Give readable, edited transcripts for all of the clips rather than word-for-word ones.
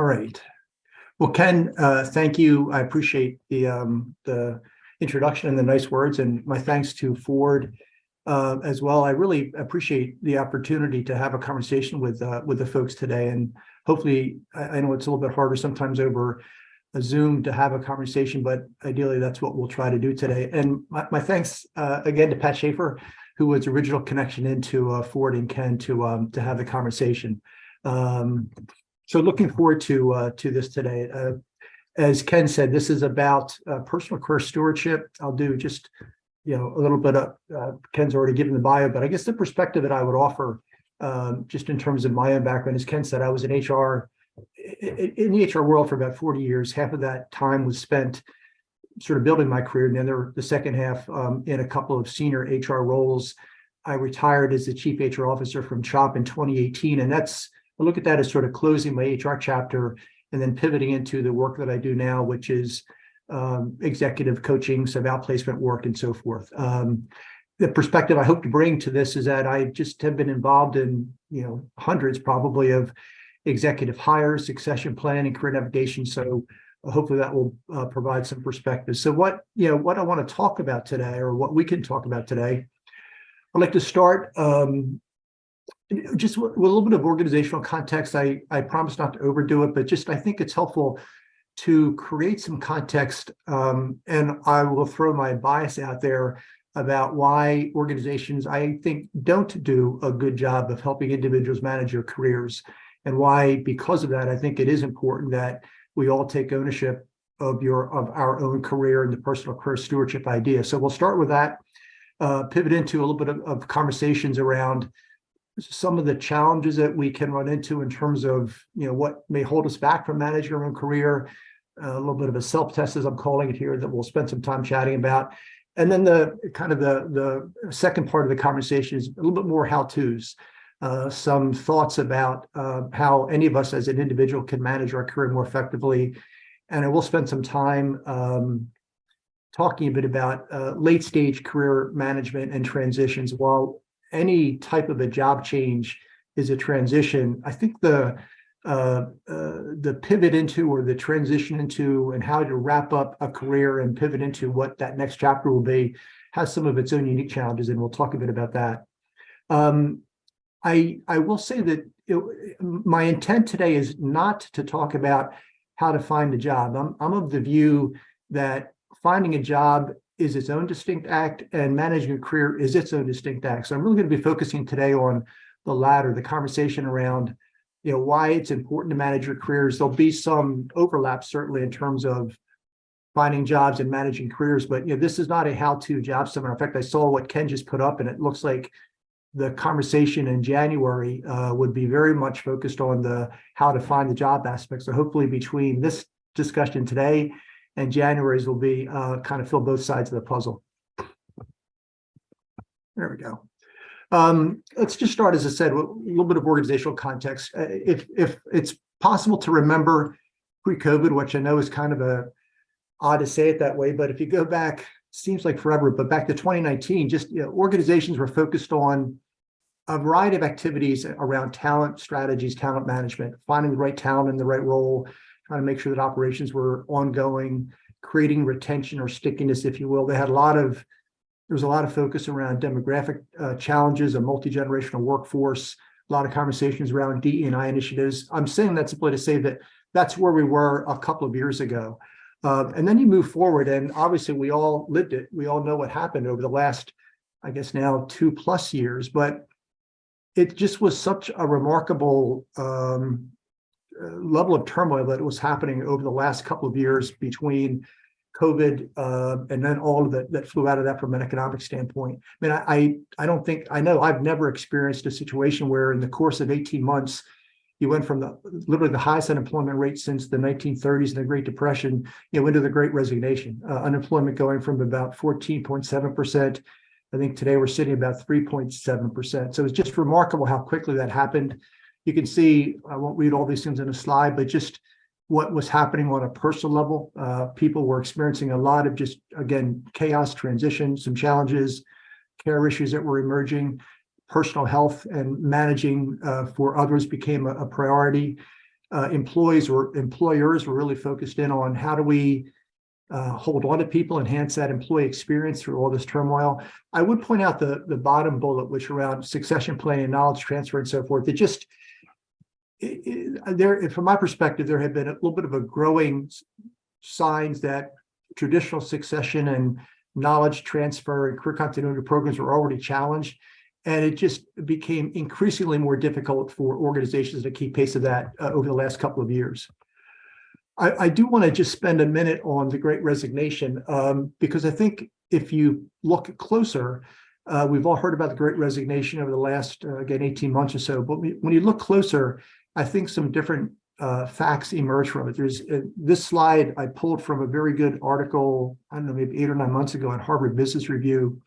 All right. Well, Ken, thank you. I appreciate the introduction and the nice words, and my thanks to Ford as well. I really appreciate the opportunity to have a conversation with the folks today, and hopefully, I know it's a little bit harder sometimes over a Zoom to have a conversation, but ideally that's what we'll try to do today. And my thanks again to Pat Schaefer, who was original connection into Ford and Ken to have the conversation. So looking forward to this today. As Ken said, this is about personal career stewardship. I'll do just a little bit of Ken's already given the bio, but I guess the perspective that I would offer, just in terms of my own background, as Ken said, I was in the HR world for about 40 years. Half of that time was spent sort of building my career, and then the second half in a couple of senior HR roles. I retired as the chief HR officer from CHOP in 2018, and I look at that as sort of closing my HR chapter and then pivoting into the work that I do now, which is executive coaching, some outplacement work, and so forth. The perspective I hope to bring to this is that I just have been involved in hundreds probably of executive hires, succession planning, career navigation. So hopefully that will provide some perspective. So what I want to talk about today, or what we can talk about today, I'd like to start just with a little bit of organizational context. I promise not to overdo it, but just I think it's helpful to create some context, and I will throw my bias out there about why organizations, I think, don't do a good job of helping individuals manage their careers, and why, because of that, I think it is important that we all take ownership of our own career and the personal career stewardship idea. So we'll start with that, pivot into a little bit of conversations around some of the challenges that we can run into in terms of what may hold us back from managing our own career, a little bit of a self-test, as I'm calling it here, that we'll spend some time chatting about. And then the second part of the conversation is a little bit more how-tos, some thoughts about how any of us as an individual can manage our career more effectively. And I will spend some time talking a bit about late-stage career management and transitions. While any type of a job change is a transition, I think the pivot into, or the transition into, and how to wrap up a career and pivot into what that next chapter will be has some of its own unique challenges, and we'll talk a bit about that. I will say that my intent today is not to talk about how to find a job. I'm of the view that finding a job is its own distinct act, and managing a career is its own distinct act. So I'm really going to be focusing today on the latter, the conversation around why it's important to manage your careers. There'll be some overlap, certainly, in terms of finding jobs and managing careers, but this is not a how-to job seminar. In fact, I saw what Ken just put up, and it looks like the conversation in January would be very much focused on the how to find the job aspect. So hopefully between this discussion today and January's will be kind of fill both sides of the puzzle. There we go. Let's just start, as I said, with a little bit of organizational context. If it's possible to remember pre-COVID, which I know is kind of odd to say it that way, but if you go back, seems like forever, but back to 2019, just organizations were focused on a variety of activities around talent strategies, talent management, finding the right talent in the right role, trying to make sure that operations were ongoing, creating retention or stickiness, if you will. There was a lot of focus around demographic challenges, a multi-generational workforce, a lot of conversations around DE&I initiatives. I'm saying that simply to say that that's where we were a couple of years ago. And then you move forward, and obviously we all lived it. We all know what happened over the last, I guess now 2+ years, but it just was such a remarkable level of turmoil that was happening over the last couple of years between COVID and then all of that flew out of that from an economic standpoint. I mean, I know I've never experienced a situation where in the course of 18 months, you went from literally the highest unemployment rate since the 1930s and the Great Depression, into the Great Resignation. Unemployment going from about 14.7%. I think today we're sitting about 3.7%. So it's just remarkable how quickly that happened. You can see, I won't read all these things in a slide, but just what was happening on a personal level. People were experiencing a lot of just, again, chaos, transition, some challenges, care issues that were emerging. Personal health and managing for others became a priority. employees or employers were really focused in on how do we hold on to people, enhance that employee experience through all this turmoil. I would point out the bottom bullet, which around succession planning, knowledge transfer, and so forth. It just there, from my perspective, there had been a little bit of a growing signs that traditional succession and knowledge transfer and career continuity programs were already challenged. And it just became increasingly more difficult for organizations to keep pace of that over the last couple of years. I do want to just spend a minute on the Great Resignation, because I think if you look closer, we've all heard about the Great Resignation over the last, again, 18 months or so. But when you look closer, I think some different facts emerge from it. There's this slide I pulled from a very good article, I don't know, maybe 8 or 9 months ago in Harvard Business Review,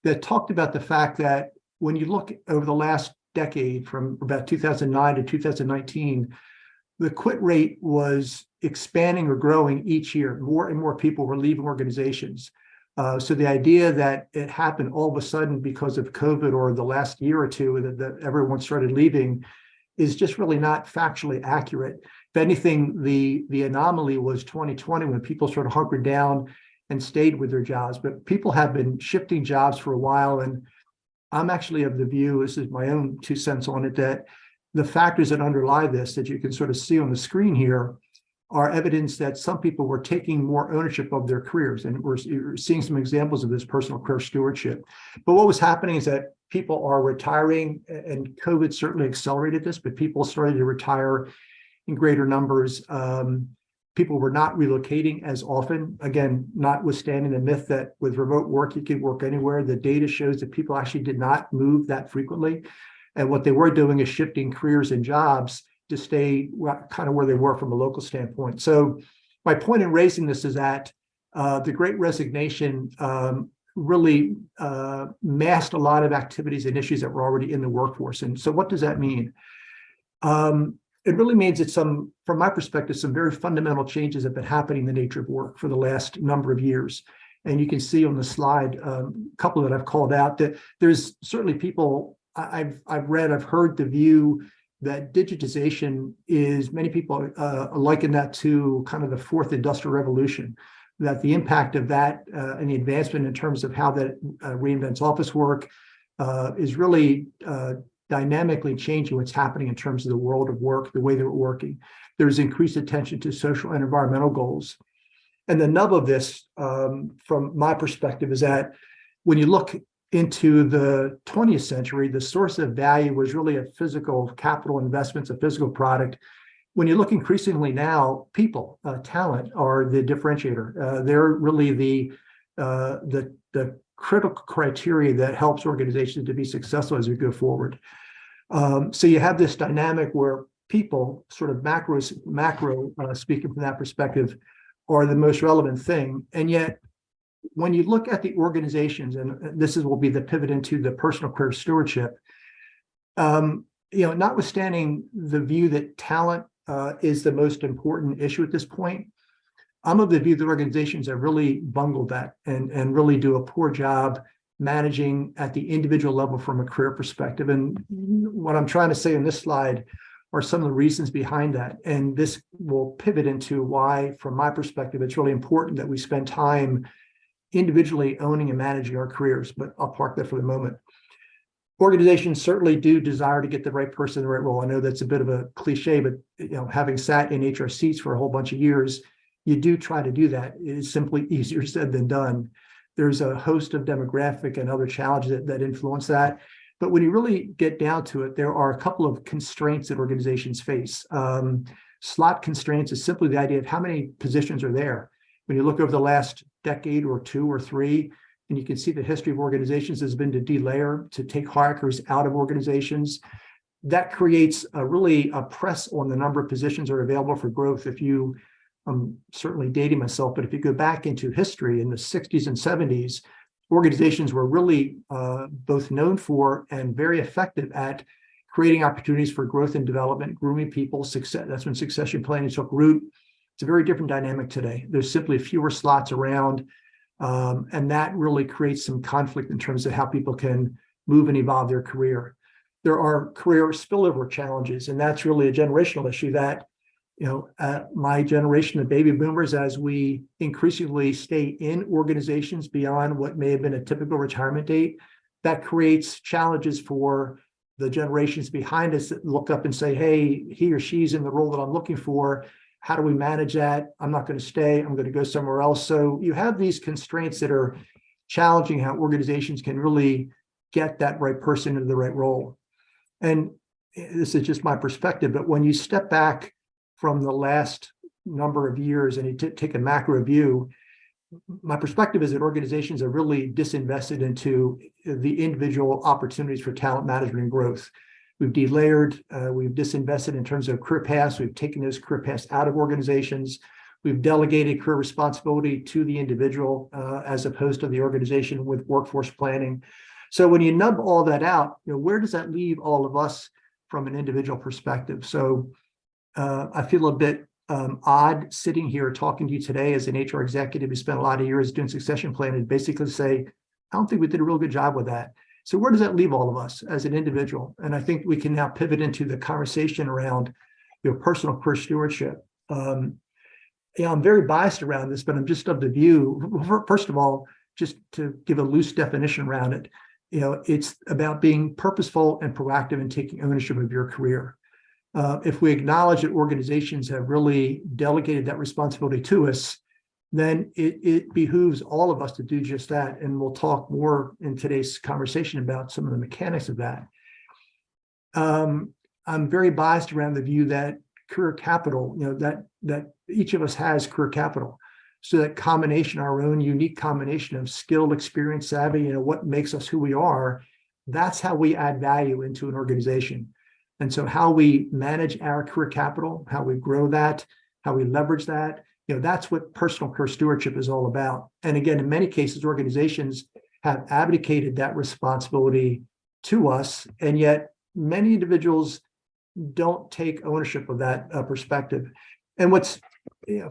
that talked about the fact that when you look over the last decade, from about 2009 to 2019, the quit rate was expanding or growing each year. More and more people were leaving organizations. So the idea that it happened all of a sudden because of COVID or the last year or two that everyone started leaving is just really not factually accurate. If anything, the anomaly was 2020 when people sort of hunkered down and stayed with their jobs. But people have been shifting jobs for a while. And I'm actually of the view, this is my own 2 cents on it, that the factors that underlie this that you can sort of see on the screen here are evidence that some people were taking more ownership of their careers. And we're seeing some examples of this personal career stewardship. But what was happening is that people are retiring, and COVID certainly accelerated this, but people started to retire in greater numbers. People were not relocating as often. Again, notwithstanding the myth that with remote work, you could work anywhere. The data shows that people actually did not move that frequently. And what they were doing is shifting careers and jobs to stay kind of where they were from a local standpoint. So my point in raising this is that the Great Resignation really masked a lot of activities and issues that were already in the workforce. And so what does that mean? It really means that from my perspective, some very fundamental changes have been happening in the nature of work for the last number of years. And you can see on the slide, a couple that I've called out, that there's certainly people I've heard the view that digitization is, many people liken that to kind of the fourth industrial revolution, that the impact of that and the advancement in terms of how that reinvents office work is really dynamically changing what's happening in terms of the world of work, the way that we're working. There's increased attention to social and environmental goals. And the nub of this, from my perspective, is that when you look into the 20th century, the source of value was really a physical capital investments, a physical product. When you look increasingly now, people, talent are the differentiator. They're really the critical criteria that helps organizations to be successful as we go forward. So you have this dynamic where people, sort of macro speaking from that perspective, are the most relevant thing. And yet, when you look at the organizations, and this will be the pivot into the personal career stewardship, notwithstanding the view that talent is the most important issue at this point, I'm of the view that organizations have really bungled that and really do a poor job managing at the individual level from a career perspective. And what I'm trying to say in this slide are some of the reasons behind that. And this will pivot into why, from my perspective, it's really important that we spend time individually owning and managing our careers, but I'll park that for the moment. Organizations certainly do desire to get the right person in the right role. I know that's a bit of a cliche, but having sat in HR seats for a whole bunch of years, you do try to do that. It is simply easier said than done. There's a host of demographic and other challenges that influence that. But when you really get down to it, there are a couple of constraints that organizations face. Slot constraints is simply the idea of how many positions are there. When you look over the last decade or 2 or 3, and you can see the history of organizations has been to delayer, to take hierarchies out of organizations. That creates a press on the number of positions that are available for growth. If you, I'm certainly dating myself, but if you go back into history in the 60s and 70s, organizations were really both known for and very effective at creating opportunities for growth and development, grooming people, success. That's when succession planning took root. It's a very different dynamic today. There's simply fewer slots around, and that really creates some conflict in terms of how people can move and evolve their career. There are career spillover challenges, and that's really a generational issue that My generation of baby boomers, as we increasingly stay in organizations beyond what may have been a typical retirement date, that creates challenges for the generations behind us that look up and say, hey, he or she's in the role that I'm looking for. How do we manage that? I'm not going to stay. I'm going to go somewhere else. So you have these constraints that are challenging how organizations can really get that right person into the right role. And this is just my perspective, but when you step back from the last number of years and you take a macro view, my perspective is that organizations are really disinvested into the individual opportunities for talent management and growth. We've delayered, we've disinvested in terms of career paths. We've taken those career paths out of organizations. We've delegated career responsibility to the individual as opposed to the organization with workforce planning. So when you nub all that out, where does that leave all of us from an individual perspective? So I feel a bit odd sitting here talking to you today as an HR executive who spent a lot of years doing succession planning and basically say, I don't think we did a real good job with that. So where does that leave all of us as an individual? And I think we can now pivot into the conversation around personal career stewardship. I'm very biased around this, but I'm just of the view, first of all, just to give a loose definition around it, it's about being purposeful and proactive in taking ownership of your career. If we acknowledge that organizations have really delegated that responsibility to us, then it behooves all of us to do just that. And we'll talk more in today's conversation about some of the mechanics of that. I'm very biased around the view that career capital, that each of us has career capital. So that combination, our own unique combination of skill, experience, savvy, what makes us who we are, that's how we add value into an organization. And so how we manage our career capital, how we grow that, how we leverage that, that's what personal career stewardship is all about. And again, in many cases, organizations have abdicated that responsibility to us, and yet many individuals don't take ownership of that perspective. And what's,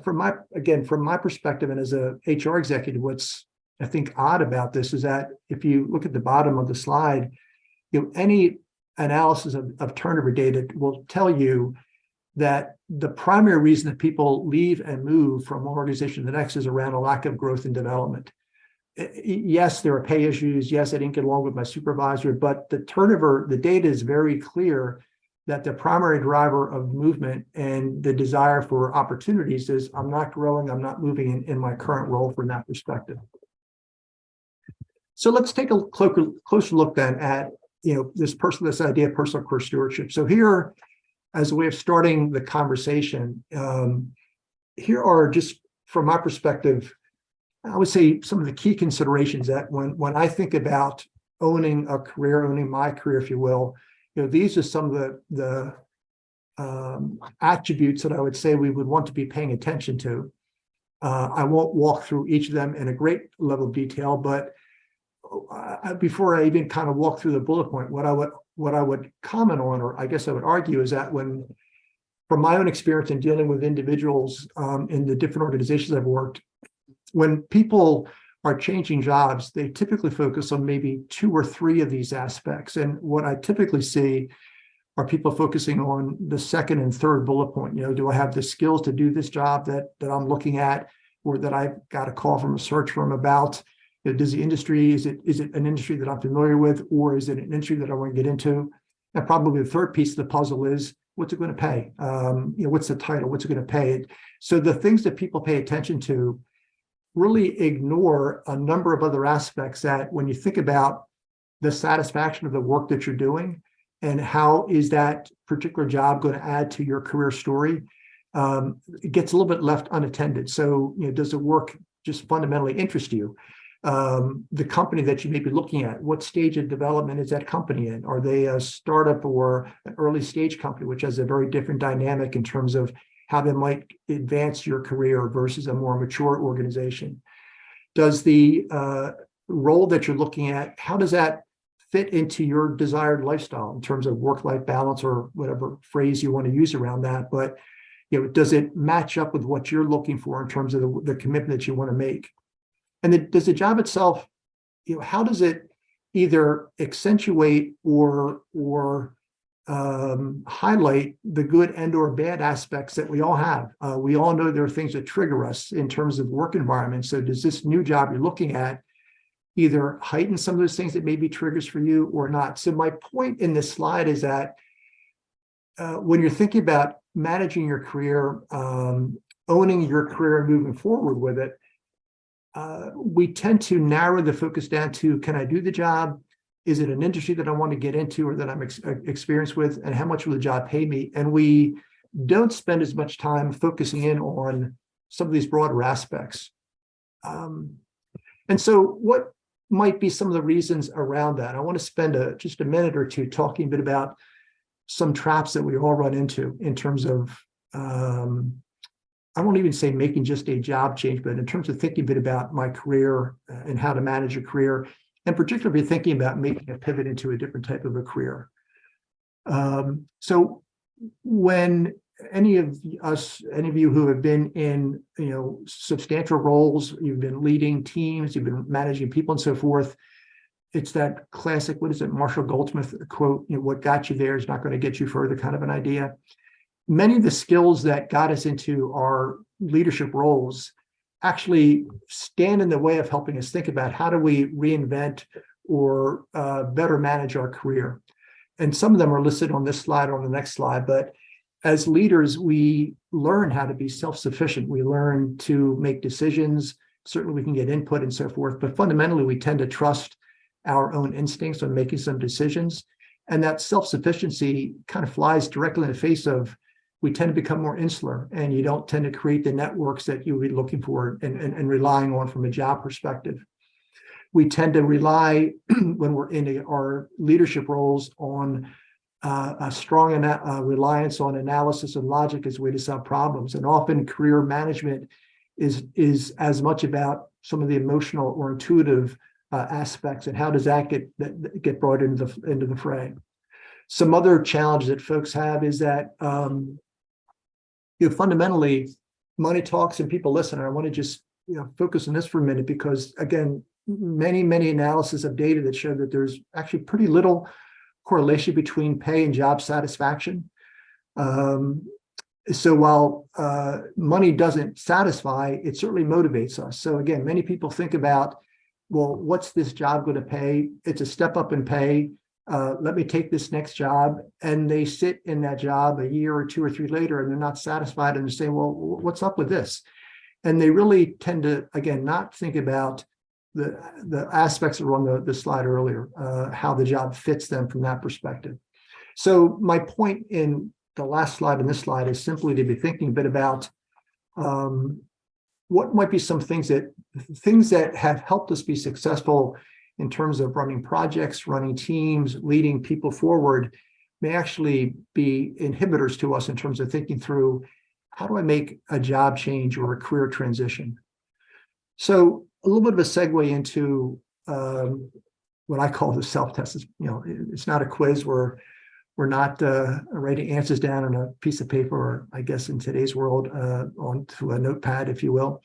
from my perspective and as a HR executive, what's I think odd about this is that if you look at the bottom of the slide, any analysis of turnover data will tell you that the primary reason that people leave and move from one organization to the next is around a lack of growth and development. Yes, there are pay issues. Yes, I didn't get along with my supervisor, but the turnover, the data is very clear that the primary driver of movement and the desire for opportunities is I'm not growing, I'm not moving in my current role from that perspective. So let's take a closer look then at this idea of personal career stewardship. So here, as a way of starting the conversation, here are just from my perspective, I would say some of the key considerations that when I think about owning a career, owning my career, if you will, these are some of the attributes that I would say we would want to be paying attention to. I won't walk through each of them in a great level of detail, but before I even kind of walk through the bullet point, what I would comment on, or I guess I would argue, is that from my own experience in dealing with individuals in the different organizations I've worked, when people are changing jobs, they typically focus on maybe 2 or 3 of these aspects. And what I typically see are people focusing on the second and third bullet point. Do I have the skills to do this job that I'm looking at, or that I've got a call from a search firm about? Does the industry, is it an industry that I'm familiar with, or is it an industry that I want to get into? And probably the third piece of the puzzle is, what's it going to pay? What's the title? What's it going to pay? So the things that people pay attention to really ignore a number of other aspects that when you think about the satisfaction of the work that you're doing and how is that particular job going to add to your career story, it gets a little bit left unattended. So, does the work just fundamentally interest you? The company that you may be looking at, what stage of development is that company in? Are they a startup or an early stage company, which has a very different dynamic in terms of how they might advance your career versus a more mature organization? Does the role that you're looking at, how does that fit into your desired lifestyle in terms of work-life balance, or whatever phrase you want to use around that? But does it match up with what you're looking for in terms of the commitment that you want to make? And does the job itself, how does it either accentuate or highlight the good and or bad aspects that we all have. We all know there are things that trigger us in terms of work environment. So does this new job you're looking at either heighten some of those things that may be triggers for you or not? So my point in this slide is that when you're thinking about managing your career, owning your career and moving forward with it, we tend to narrow the focus down to, can I do the job? Is it an industry that I want to get into or that I'm experienced with? And how much will the job pay me? And we don't spend as much time focusing in on some of these broader aspects. And so what might be some of the reasons around that? I want to spend just a minute or two talking a bit about some traps that we all run into in terms of, I won't even say making just a job change, but in terms of thinking a bit about my career and how to manage a career, and particularly thinking about making a pivot into a different type of a career. So when any of you who have been in, substantial roles, you've been leading teams, you've been managing people and so forth, it's that classic, what is it, Marshall Goldsmith quote, what got you there is not going to get you further kind of an idea. Many of the skills that got us into our leadership roles actually stand in the way of helping us think about how do we reinvent or better manage our career. And some of them are listed on this slide or on the next slide, but as leaders, we learn how to be self-sufficient. We learn to make decisions. Certainly we can get input and so forth, but fundamentally we tend to trust our own instincts on making some decisions. And that self-sufficiency kind of flies directly in the face of, we tend to become more insular, and you don't tend to create the networks that you would be looking for and relying on from a job perspective. We tend to rely, when we're in our leadership roles, on a strong reliance on analysis and logic as a way to solve problems. And often career management is as much about some of the emotional or intuitive aspects, and how does that get brought into the fray. Some other challenge that folks have is that fundamentally money talks and people listen. And I want to just focus on this for a minute, because again, many analysis of data that show that there's actually pretty little correlation between pay and job satisfaction. So while money doesn't satisfy, it certainly motivates us. So again, many people think about, well, what's this job going to pay? It's a step up in pay. Let me take this next job. And they sit in that job a year or two or three later, and they're not satisfied, and they say, well, what's up with this? And they really tend to, again, not think about the aspects that were on the slide earlier, how the job fits them from that perspective. So my point in the last slide and this slide is simply to be thinking a bit about what might be some things that have helped us be successful in terms of running projects, running teams, leading people forward, may actually be inhibitors to us in terms of thinking through, how do I make a job change or a career transition? So a little bit of a segue into what I call the self-test. It's not a quiz. We're not writing answers down on a piece of paper, or I guess in today's world, onto a notepad, if you will.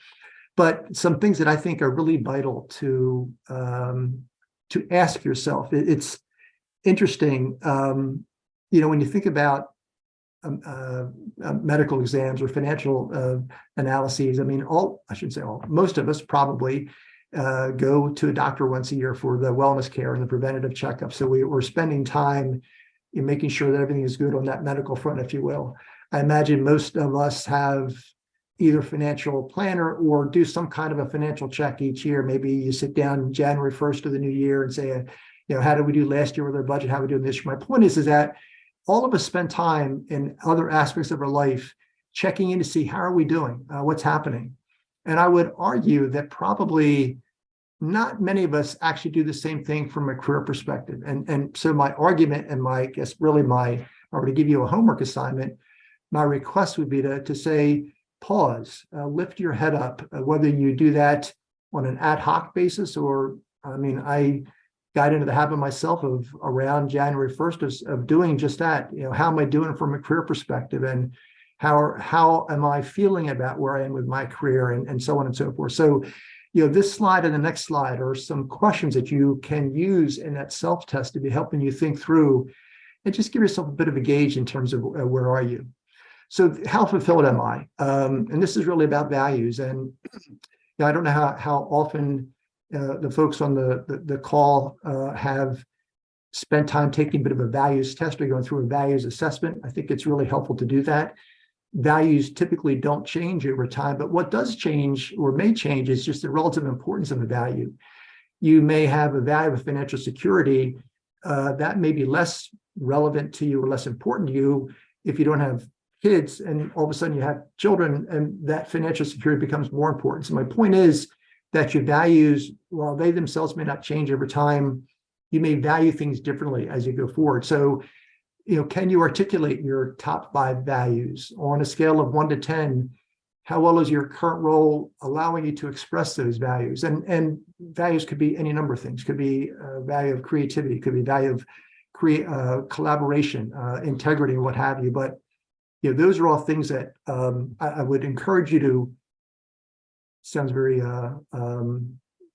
But some things that I think are really vital to ask yourself. It's interesting, when you think about medical exams or financial analyses. I mean, most of us probably go to a doctor once a year for the wellness care and the preventative checkup. So we're spending time in making sure that everything is good on that medical front, if you will. I imagine most of us have either financial planner or do some kind of a financial check each year. Maybe you sit down January 1st of the new year and say, how did we do last year with our budget? How are we doing this year? My point is that all of us spend time in other aspects of our life checking in to see, how are we doing? What's happening? And I would argue that probably not many of us actually do the same thing from a career perspective. And so my argument, and if I were to give you a homework assignment, my request would be to say, pause, lift your head up, whether you do that on an ad hoc basis, or, I got into the habit myself of around January 1st of doing just that. How am I doing from a career perspective, and how am I feeling about where I am with my career, and so on and so forth. So, this slide and the next slide are some questions that you can use in that self-test to be helping you think through, and just give yourself a bit of a gauge in terms of where are you. So how fulfilled am I? And this is really about values. And I don't know how often the folks on the call have spent time taking a bit of a values test or going through a values assessment. I think it's really helpful to do that. Values typically don't change over time, but what does change or may change is just the relative importance of a value. You may have a value of financial security that may be less relevant to you or less important to you if you don't have kids, and all of a sudden you have children, and that financial security becomes more important. So my point is that your values, while they themselves may not change over time, you may value things differently as you go forward. So, can you articulate your top 5 values on a scale of 1 to 10? How well is your current role allowing you to express those values? And values could be any number of things. Could be a value of creativity, could be value of collaboration, integrity, what have you. But those are all things that I would encourage you to. Sounds very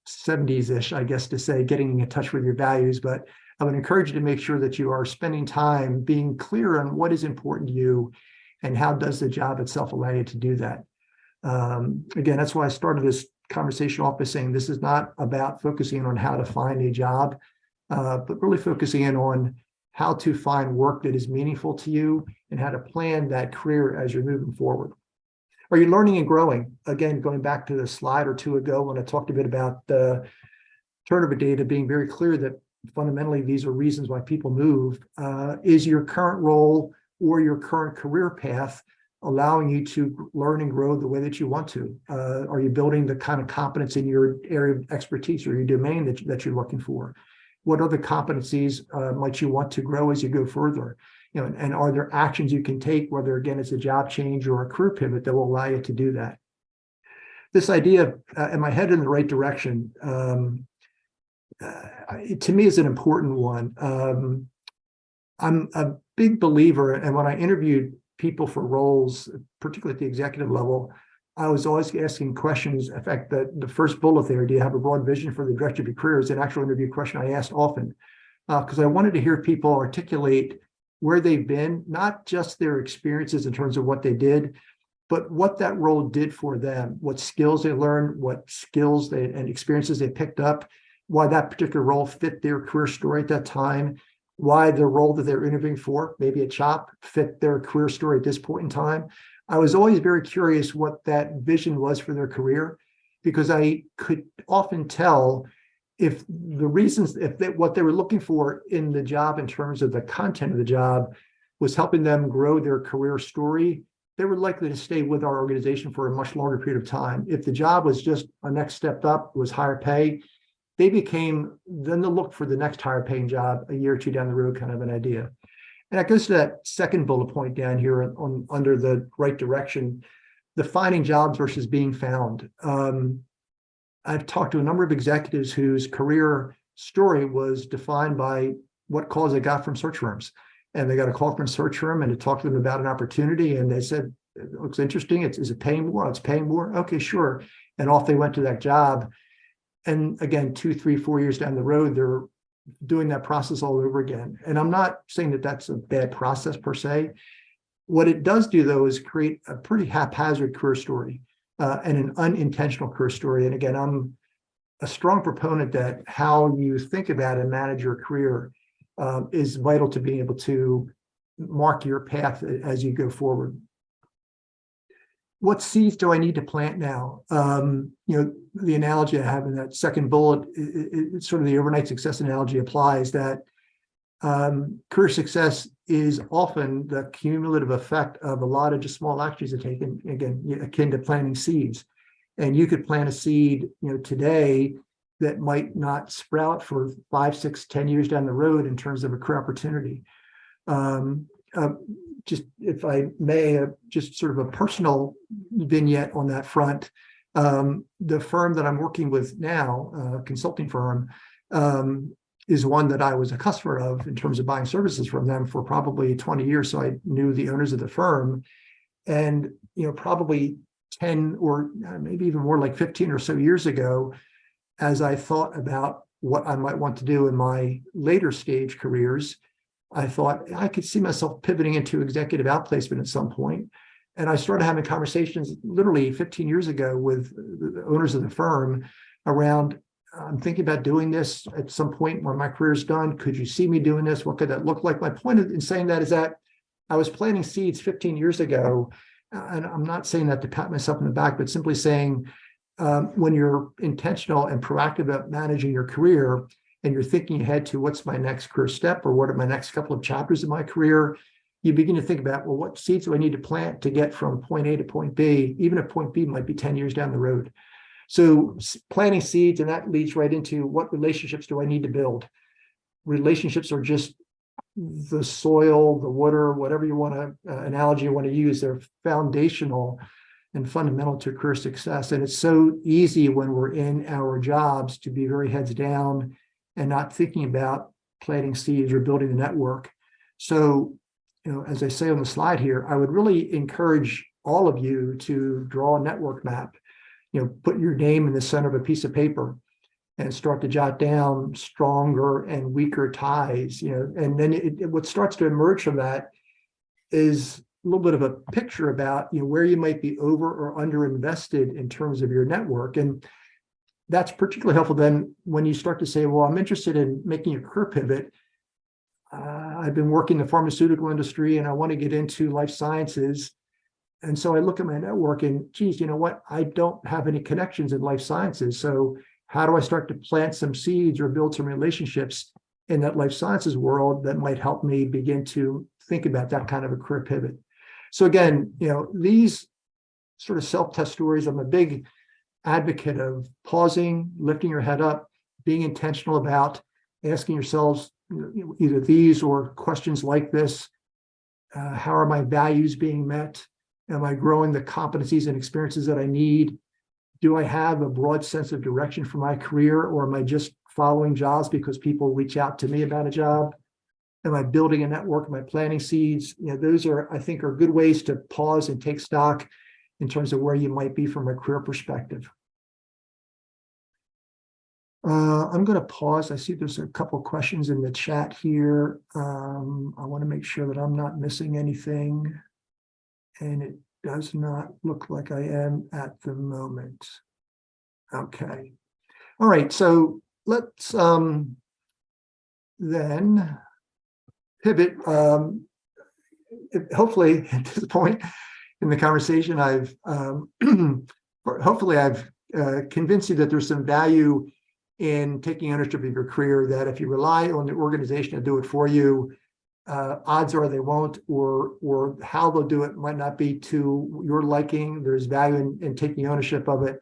70s-ish, I guess, to say getting in touch with your values, but I would encourage you to make sure that you are spending time being clear on what is important to you and how does the job itself allow you to do that. Again, that's why I started this conversation off by saying this is not about focusing on how to find a job, but really focusing in on how to find work that is meaningful to you and how to plan that career as you're moving forward. Are you learning and growing? Again, going back to the slide or two ago when I talked a bit about the turnover data being very clear that fundamentally these are reasons why people move. Is your current role or your current career path allowing you to learn and grow the way that you want to? Are you building the kind of competence in your area of expertise or your domain that you're looking for? What other competencies might you want to grow as you go further? And are there actions you can take, whether again it's a job change or a career pivot, that will allow you to do that? This idea, am I headed in the right direction? To me is an important one. I'm a big believer, and when I interviewed people for roles, particularly at the executive level, I was always asking questions. In fact, the first bullet there, do you have a broad vision for the direction of your career, is an actual interview question I asked often, because I wanted to hear people articulate where they've been, not just their experiences in terms of what they did, but what that role did for them, what skills they learned, what skills and experiences they picked up, why that particular role fit their career story at that time, why the role that they're interviewing for, maybe at CHOP, fit their career story at this point in time. I was always very curious what that vision was for their career, because I could often tell if the reasons, what they were looking for in the job in terms of the content of the job was helping them grow their career story, they were likely to stay with our organization for a much longer period of time. If the job was just a next step up, was higher pay, then they'll look for the next higher paying job a year or two down the road, kind of an idea. And that goes to that second bullet point down here under the right direction, the finding jobs versus being found. I've talked to a number of executives whose career story was defined by what calls they got from search firms. And they got a call from a search firm and to talk to them about an opportunity. And they said, it looks interesting. Is it paying more? It's paying more. Okay, sure. And off they went to that job. And again, 2, 3, 4 years down the road, they're doing that process all over again. And I'm not saying that that's a bad process per se. What it does do, though, is create a pretty haphazard career story and an unintentional career story. And again, I'm a strong proponent that how you think about and manage your career is vital to being able to mark your path as you go forward. What seeds do I need to plant now? The analogy I have in that second bullet, it's sort of the overnight success analogy applies, that career success is often the cumulative effect of a lot of just small actions that taken, again, akin to planting seeds. And you could plant a seed, today that might not sprout for 5, 6, 10 years down the road in terms of a career opportunity. Just if I may, just sort of a personal vignette on that front. The firm that I'm working with now, consulting firm, is one that I was a customer of in terms of buying services from them for probably 20 years. So I knew the owners of the firm, and probably 10 or maybe even more, like 15 or so years ago, as I thought about what I might want to do in my later stage careers, I thought I could see myself pivoting into executive outplacement at some point. And I started having conversations literally 15 years ago with the owners of the firm around, I'm thinking about doing this at some point when my career's done. Could you see me doing this? What could that look like? My point in saying that is that I was planting seeds 15 years ago. And I'm not saying that to pat myself in the back, but simply saying when you're intentional and proactive about managing your career and you're thinking ahead to what's my next career step or what are my next couple of chapters of my career, you begin to think about, well, what seeds do I need to plant to get from point A to point B, even if point B might be 10 years down the road. So planting seeds, and that leads right into what relationships do I need to build? Relationships are just the soil, the water, whatever you want to, analogy you want to use, they're foundational and fundamental to career success. And it's so easy when we're in our jobs to be very heads down and not thinking about planting seeds or building a network. So, as I say on the slide here, I would really encourage all of you to draw a network map, put your name in the center of a piece of paper and start to jot down stronger and weaker ties, and then what starts to emerge from that is a little bit of a picture about, where you might be over or under invested in terms of your network. And that's particularly helpful then when you start to say, well, I'm interested in making a career pivot. I've been working in the pharmaceutical industry and I want to get into life sciences. And so I look at my network and, geez, you know what? I don't have any connections in life sciences. So how do I start to plant some seeds or build some relationships in that life sciences world that might help me begin to think about that kind of a career pivot? So again, these sort of self-test stories, I'm a big advocate of pausing, lifting your head up, being intentional about asking yourselves either these or questions like this. How are my values being met? Am I growing the competencies and experiences that I need? Do I have a broad sense of direction for my career, or am I just following jobs because people reach out to me about a job? Am I building a network? Am I planting seeds? Those are, I think, are good ways to pause and take stock in terms of where you might be from a career perspective. I'm going to pause. I see there's a couple of questions in the chat here. I want to make sure that I'm not missing anything. And it does not look like I am at the moment. Okay. All right. So let's then pivot. Hopefully at this point in the conversation, I've hopefully I've convinced you that there's some value in taking ownership of your career, that if you rely on the organization to do it for you, odds are they won't, or how they'll do it might not be to your liking. There's value in taking ownership of it.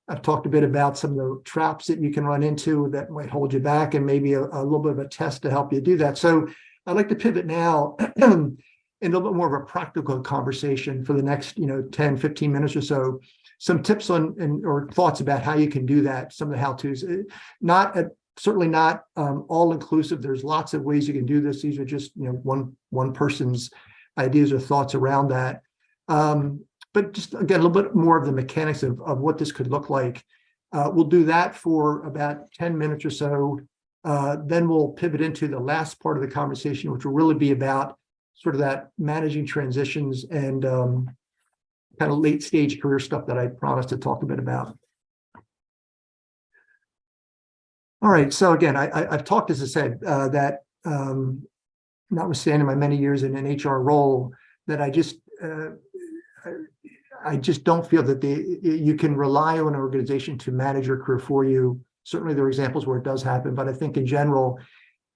I've talked a bit about some of the traps that you can run into that might hold you back, and maybe a little bit of a test to help you do that. So I'd like to pivot now in a little bit more of a practical conversation for the next 10, 15 minutes or so. Some tips on or thoughts about how you can do that, some of the how-tos. Certainly not all inclusive. There's lots of ways you can do this. These are just one person's ideas or thoughts around that. But just again, a little bit more of the mechanics of what this could look like. We'll do that for about 10 minutes or so. Then we'll pivot into the last part of the conversation, which will really be about sort of that managing transitions and kind of late stage career stuff that I promised to talk a bit about. All right. So again, I've talked, as I said, that notwithstanding my many years in an HR role, that I just don't feel that you can rely on an organization to manage your career for you. Certainly there are examples where it does happen, but I think in general,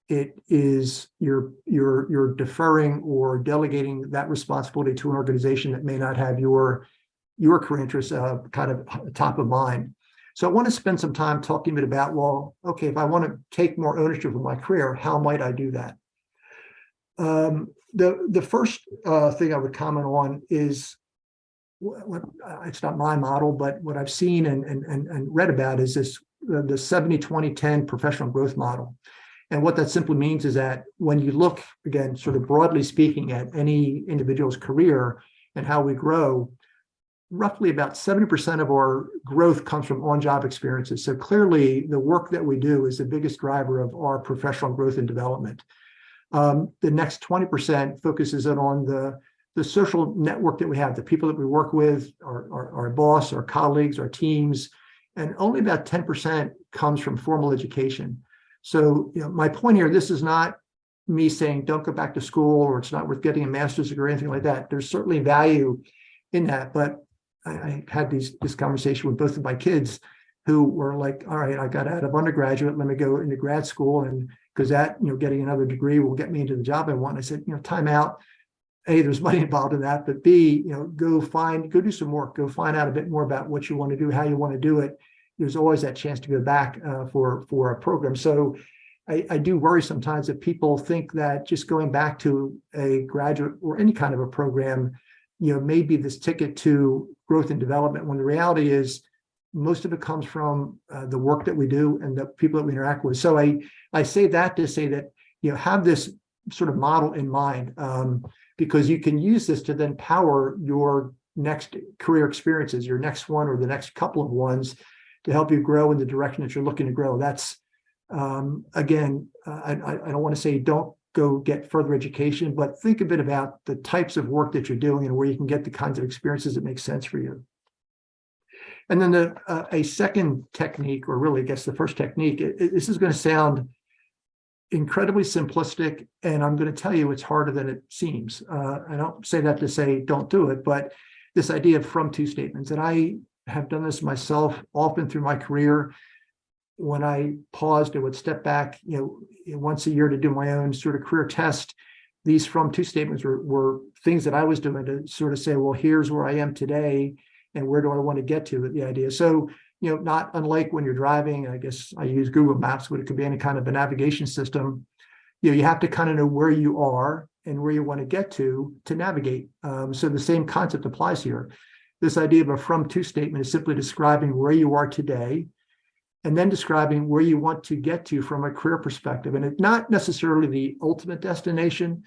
it is you're deferring or delegating that responsibility to an organization that may not have your career interests kind of top of mind. So I want to spend some time talking a bit about, well, okay, if I want to take more ownership of my career, how might I do that? The first thing I would comment on is, it's not my model, but what I've seen and read about is this the 70-20-10 professional growth model. And what that simply means is that when you look, again, sort of broadly speaking, at any individual's career and how we grow, roughly about 70% of our growth comes from on-job experiences. So clearly the work that we do is the biggest driver of our professional growth and development. The next 20% focuses on the social network that we have, the people that we work with, our boss, our colleagues, our teams, and only about 10% comes from formal education. So, my point here, this is not me saying don't go back to school or it's not worth getting a master's degree or anything like that. There's certainly value in that, but I had this conversation with both of my kids who were like, all right, I got out of undergraduate, let me go into grad school, and because that, getting another degree will get me into the job I want. I said, time out. A, there's money involved in that, but B, go do some work, go find out a bit more about what you want to do, how you want to do it. There's always that chance to go back for a program. So I do worry sometimes that people think that just going back to a graduate or any kind of a program, may be this ticket to growth and development, when the reality is most of it comes from the work that we do and the people that we interact with. So I say that to say that, have this sort of model in mind, because you can use this to then power your next career experiences, your next one or the next couple of ones, to help you grow in the direction that you're looking to grow. That's, again, I don't want to say don't go get further education, but think a bit about the types of work that you're doing and where you can get the kinds of experiences that make sense for you. And then a second technique, or really, I guess the first technique, this is going to sound incredibly simplistic, and I'm going to tell you it's harder than it seems. I don't say that to say don't do it, but this idea of from-to statements, and I have done this myself often through my career. When I paused, I would step back, once a year to do my own sort of career test. These from-to statements were things that I was doing to sort of say, well, here's where I am today, and where do I want to get to with the idea. So, not unlike when you're driving, I guess I use Google Maps, but it could be any kind of a navigation system. You have to kind of know where you are and where you want to get to navigate. So the same concept applies here. This idea of a from-to statement is simply describing where you are today, and then describing where you want to get to from a career perspective. And it's not necessarily the ultimate destination.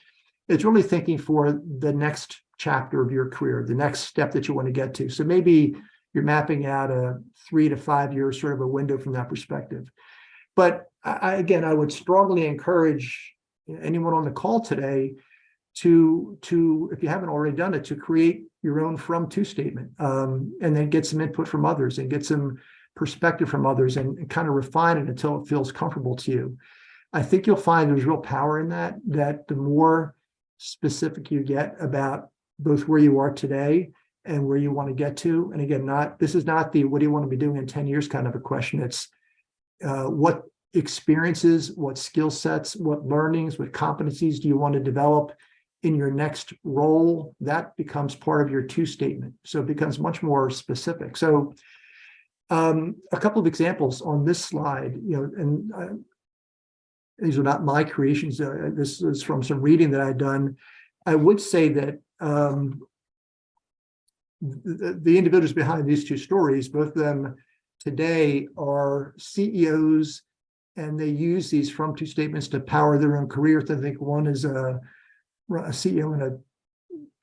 It's really thinking for the next chapter of your career, the next step that you want to get to. So maybe you're mapping out a 3 to 5 year sort of a window from that perspective. But I would strongly encourage anyone on the call today to, if you haven't already done it, to create your own from-to statement, and then get some input from others and get some perspective from others, and kind of refine it until it feels comfortable to you. I think you'll find there's real power in that the more specific you get about both where you are today and where you want to get to. And again, this is not the what do you want to be doing in 10 years kind of a question. It's what experiences, what skill sets, what learnings, what competencies do you want to develop in your next role? That becomes part of your to statement. So it becomes much more specific. So a couple of examples on this slide, and these are not my creations. This is from some reading that I've done. I would say that the individuals behind these two stories, both of them today are CEOs, and they use these from-to statements to power their own careers. I think one is a CEO in a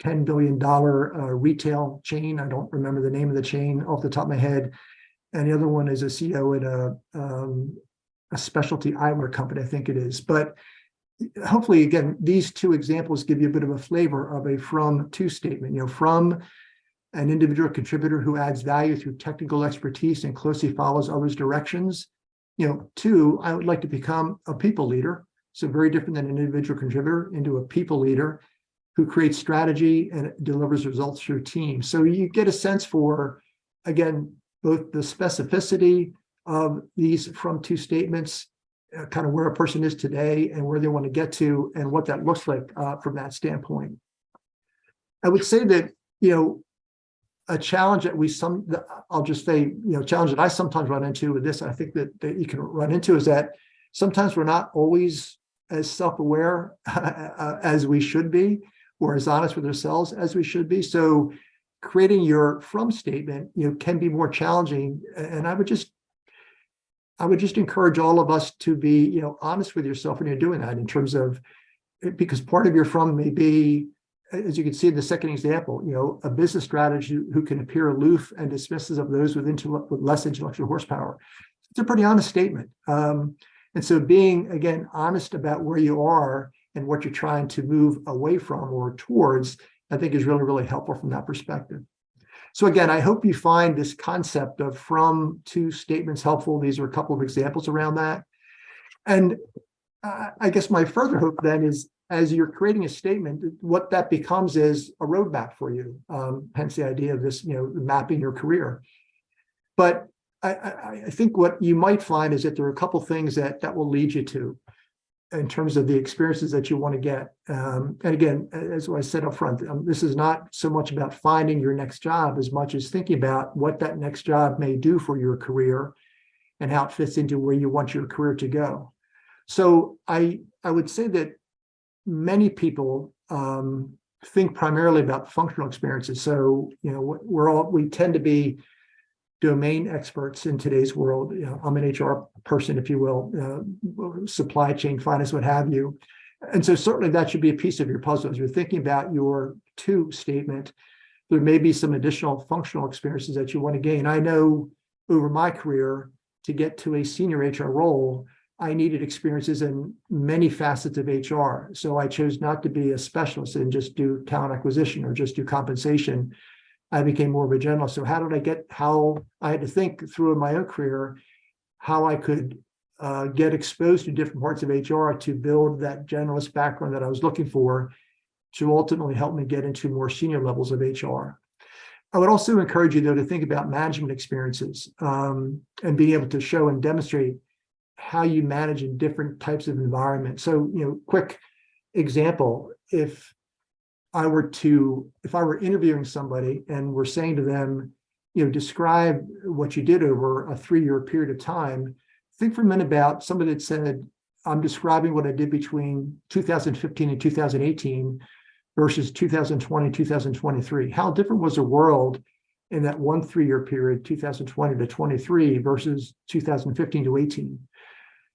$10 billion retail chain. I don't remember the name of the chain off the top of my head. And the other one is a CEO at a specialty eyewear company, I think it is. But hopefully, again, these two examples give you a bit of a flavor of a from-to statement. From an individual contributor who adds value through technical expertise and closely follows others' directions. To, I would like to become a people leader. So very different than an individual contributor, into a people leader who creates strategy and delivers results through teams. So you get a sense for, again, both the specificity of these from-to statements, kind of where a person is today and where they want to get to, and what that looks like from that standpoint. I would say that, a challenge that I'll just say, challenge that I sometimes run into with this, I think that you can run into, is that sometimes we're not always as self-aware as we should be, or as honest with ourselves as we should be. So creating your from statement, can be more challenging. And I would just encourage all of us to be, honest with yourself when you're doing that, in terms of, because part of your from may be, as you can see in the second example, a business strategy who can appear aloof and dismissive of those with less intellectual horsepower. It's a pretty honest statement. And so being, again, honest about where you are and what you're trying to move away from or towards, I think is really, really helpful from that perspective. So again, I hope you find this concept of from to statements helpful. These are a couple of examples around that. And I guess my further hope then is, as you're creating a statement, what that becomes is a roadmap for you. Hence the idea of this, mapping your career. But I think what you might find is that there are a couple of things that will lead you to, in terms of the experiences that you want to get. And again, as I said up front, this is not so much about finding your next job as much as thinking about what that next job may do for your career and how it fits into where you want your career to go. So I would say that many people think primarily about functional experiences. So, we tend to be domain experts in today's world. I'm an HR person, if you will, supply chain, finance, what have you. And so certainly that should be a piece of your puzzle. As you're thinking about your to statement, there may be some additional functional experiences that you want to gain. I know over my career, to get to a senior HR role, I needed experiences in many facets of HR. So I chose not to be a specialist and just do talent acquisition or just do compensation. I became more of a generalist. So how I had to think through in my own career, how I could get exposed to different parts of HR to build that generalist background that I was looking for to ultimately help me get into more senior levels of HR. I would also encourage you, though, to think about management experiences and being able to show and demonstrate how you manage in different types of environments. So, quick example, if I were interviewing somebody and we're saying to them, describe what you did over a 3-year period of time, think for a minute about somebody that said, I'm describing what I did between 2015 and 2018 versus 2020, 2023. How different was the world in that 3-year period, 2020 to 23 versus 2015 to 18?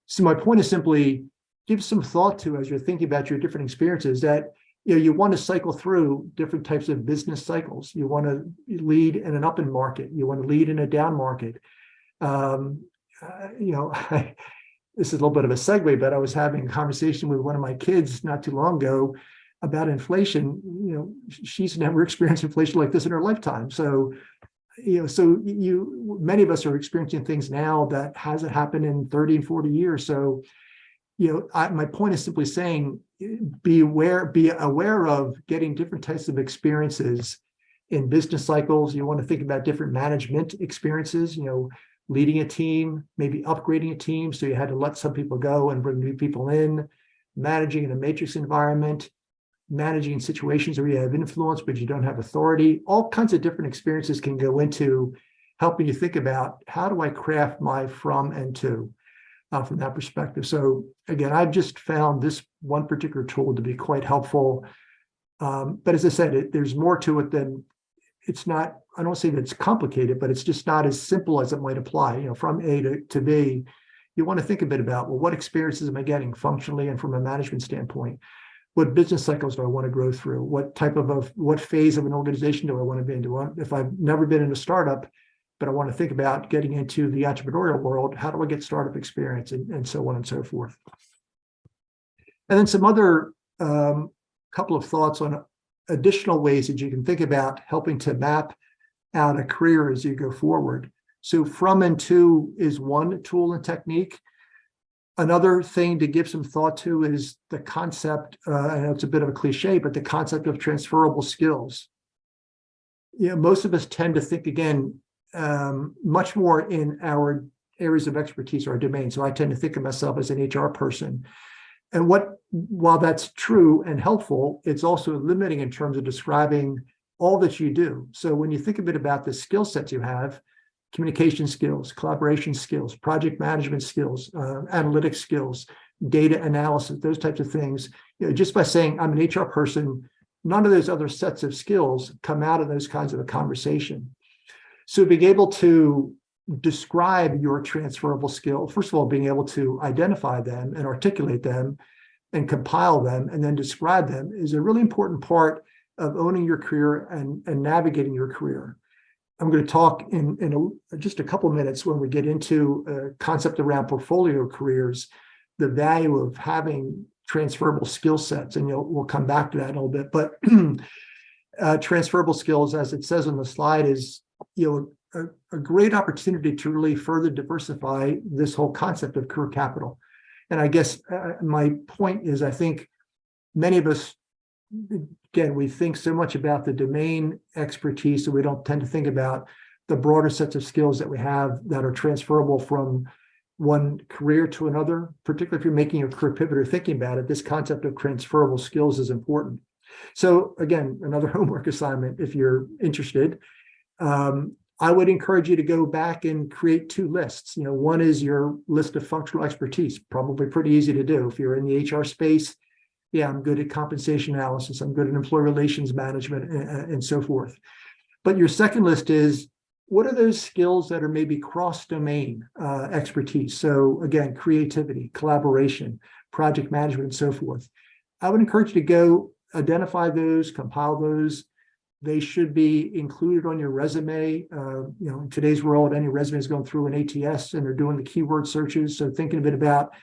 So my point is simply give some thought to, as you're thinking about your different experiences, that you want to cycle through different types of business cycles. You want to lead in an up market. You want to lead in a down market. This is a little bit of a segue, but I was having a conversation with one of my kids not too long ago about inflation. She's never experienced inflation like this in her lifetime. So, many of us are experiencing things now that hasn't happened in 30 and 40 years. So, my point is simply saying, be aware of getting different types of experiences in business cycles. You want to think about different management experiences, leading a team, maybe upgrading a team. So you had to let some people go and bring new people in, managing in a matrix environment, managing in situations where you have influence, but you don't have authority. All kinds of different experiences can go into helping you think about, how do I craft my from and to from that perspective. So again, I've just found this one particular tool to be quite helpful. But as I said, there's more to it than it's not. I don't say that it's complicated, but it's just not as simple as it might apply. From A to B, you want to think a bit about, well, what experiences am I getting functionally and from a management standpoint? What business cycles do I want to grow through? What phase of an organization do I want to be into? If I've never been in a startup, but I want to think about getting into the entrepreneurial world, how do I get startup experience, and so on and so forth. And then some other couple of thoughts on additional ways that you can think about helping to map out a career as you go forward. So from and to is one tool and technique. Another thing to give some thought to is the concept, I know it's a bit of a cliche, but the concept of transferable skills. Most of us tend to think, again, much more in our areas of expertise or our domain. So I tend to think of myself as an HR person. And while that's true and helpful, it's also limiting in terms of describing all that you do. So when you think a bit about the skill sets you have, communication skills, collaboration skills, project management skills, analytics skills, data analysis, those types of things, just by saying I'm an HR person, none of those other sets of skills come out of those kinds of a conversation. So being able to describe your transferable skill, first of all, being able to identify them and articulate them and compile them and then describe them is a really important part of owning your career and navigating your career. I'm going to talk in just a couple of minutes when we get into a concept around portfolio careers, the value of having transferable skill sets, and we'll come back to that in a little bit. But transferable skills, as it says on the slide, is a great opportunity to really further diversify this whole concept of career capital. And I guess my point is, I think many of us, again, we think so much about the domain expertise, so we don't tend to think about the broader sets of skills that we have that are transferable from one career to another. Particularly if you're making a career pivot or thinking about it, this concept of transferable skills is important. So again, another homework assignment, if you're interested, I would encourage you to go back and create two lists. One is your list of functional expertise, probably pretty easy to do. If you're in the HR space, yeah, I'm good at compensation analysis, I'm good at employee relations management, and so forth. But your second list is, what are those skills that are maybe cross-domain expertise? So again, creativity, collaboration, project management, and so forth. I would encourage you to go identify those, compile those. They should be included on your resume. In today's world, any resume is going through an ATS and they're doing the keyword searches. So thinking a bit about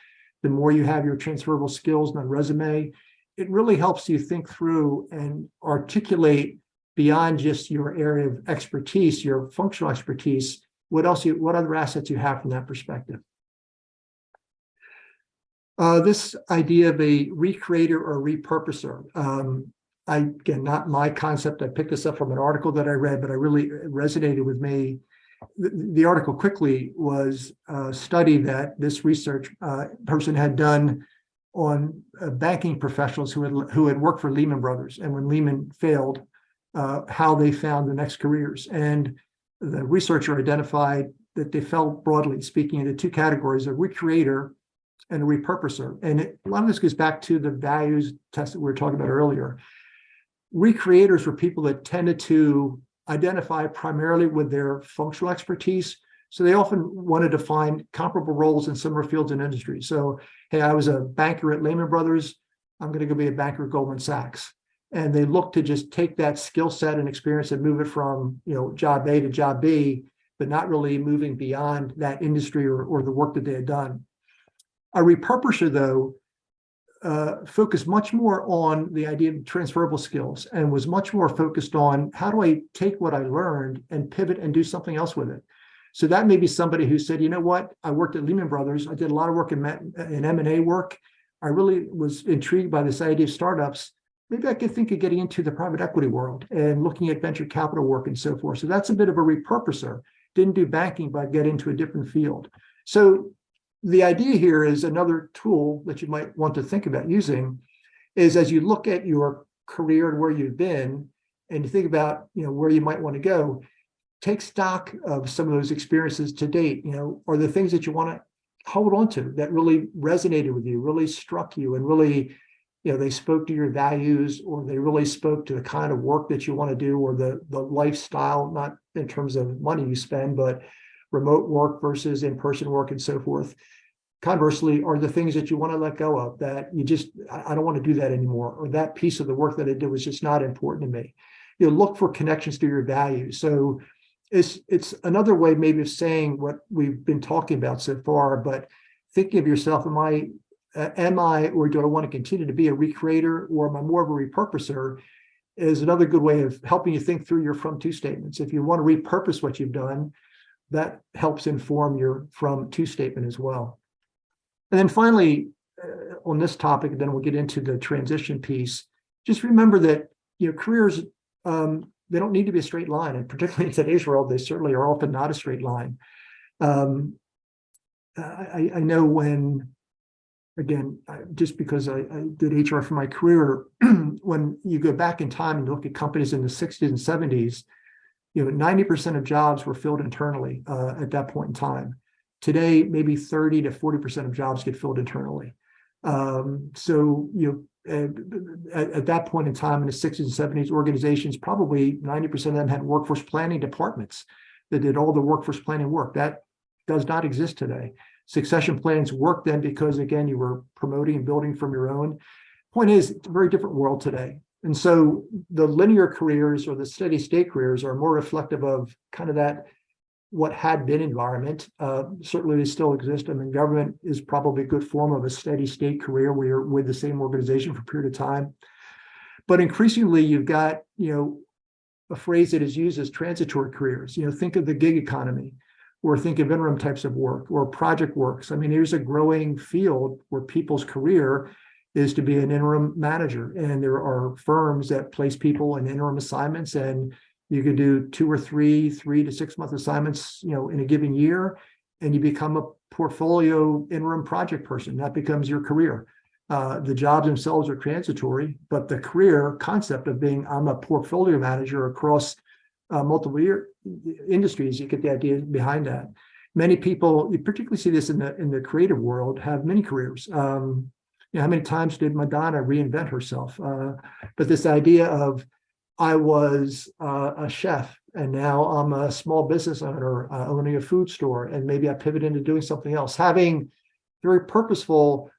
the more you have your transferable skills on a resume, it really helps you think through and articulate beyond just your area of expertise, your functional expertise, what other assets you have from that perspective. This idea of a recreator or repurposer, again, not my concept. I picked this up from an article that I read, but it really resonated with me. The article quickly was a study that this research person had done on banking professionals who had worked for Lehman Brothers, and when Lehman failed, how they found the next careers. And the researcher identified that they fell, broadly speaking, into two categories: a recreator and a repurposer. And a lot of this goes back to the values test that we were talking about earlier. Recreators were people that tended to identify primarily with their functional expertise. So they often wanted to find comparable roles in similar fields and industries. So, hey, I was a banker at Lehman Brothers, I'm going to go be a banker at Goldman Sachs. And they look to just take that skill set and experience and move it from job A to job B, but not really moving beyond that industry or the work that they had done. A repurposer, though, focused much more on the idea of transferable skills and was much more focused on, how do I take what I learned and pivot and do something else with it? So that may be somebody who said, you know what, I worked at Lehman Brothers, I did a lot of work in M&A work, I really was intrigued by this idea of startups. Maybe I could think of getting into the private equity world and looking at venture capital work and so forth. So that's a bit of a repurposer. Didn't do banking, but get into a different field. So the idea here is, another tool that you might want to think about using is, as you look at your career and where you've been, and you think about where you might want to go, take stock of some of those experiences to date. Are the things that you want to hold on to that really resonated with you, really struck you, and really they spoke to your values, or they really spoke to the kind of work that you want to do, or the lifestyle, not in terms of money you spend, but remote work versus in-person work and so forth. Conversely, are the things that you want to let go of, that I don't want to do that anymore, or that piece of the work that I did was just not important to me. Look for connections to your values. So it's another way maybe of saying what we've been talking about so far, but thinking of yourself, am I, or do I want to continue to be a recreator, or am I more of a repurposer, is another good way of helping you think through your from-to statements. If you want to repurpose what you've done, that helps inform your from-to statement as well. And then finally, on this topic, then we'll get into the transition piece. Just remember that careers, they don't need to be a straight line, and particularly in today's world, they certainly are often not a straight line. I know when, again, just because I did HR for my career, when you go back in time and look at companies in the 60s and 70s, 90% of jobs were filled internally at that point in time. Today, maybe 30 to 40% of jobs get filled internally. So at that point in time in the 60s and 70s, organizations, probably 90% of them had workforce planning departments that did all the workforce planning work. That does not exist today. Succession plans work then because, again, you were promoting and building from your own. Point is, it's a very different world today. And so the linear careers or the steady state careers are more reflective of kind of that what had been environment. Certainly they still exist. I mean, government is probably a good form of a steady state career where you're with the same organization for a period of time. But increasingly, you've got, a phrase that is used as transitory careers. Think of the gig economy, or think of interim types of work or project works. I mean, there's a growing field where people's career is to be an interim manager. And there are firms that place people in interim assignments, and you can do 2 or 3 to 6 month assignments, in a given year, and you become a portfolio interim project person. That becomes your career. The jobs themselves are transitory, but the career concept of being, I'm a portfolio manager across multiple industries, you get the idea behind that. Many people, you particularly see this in the creative world, have many careers. How many times did Madonna reinvent herself? But this idea of, I was a chef, and now I'm a small business owner owning a food store, and maybe I pivot into doing something else. Having very purposeful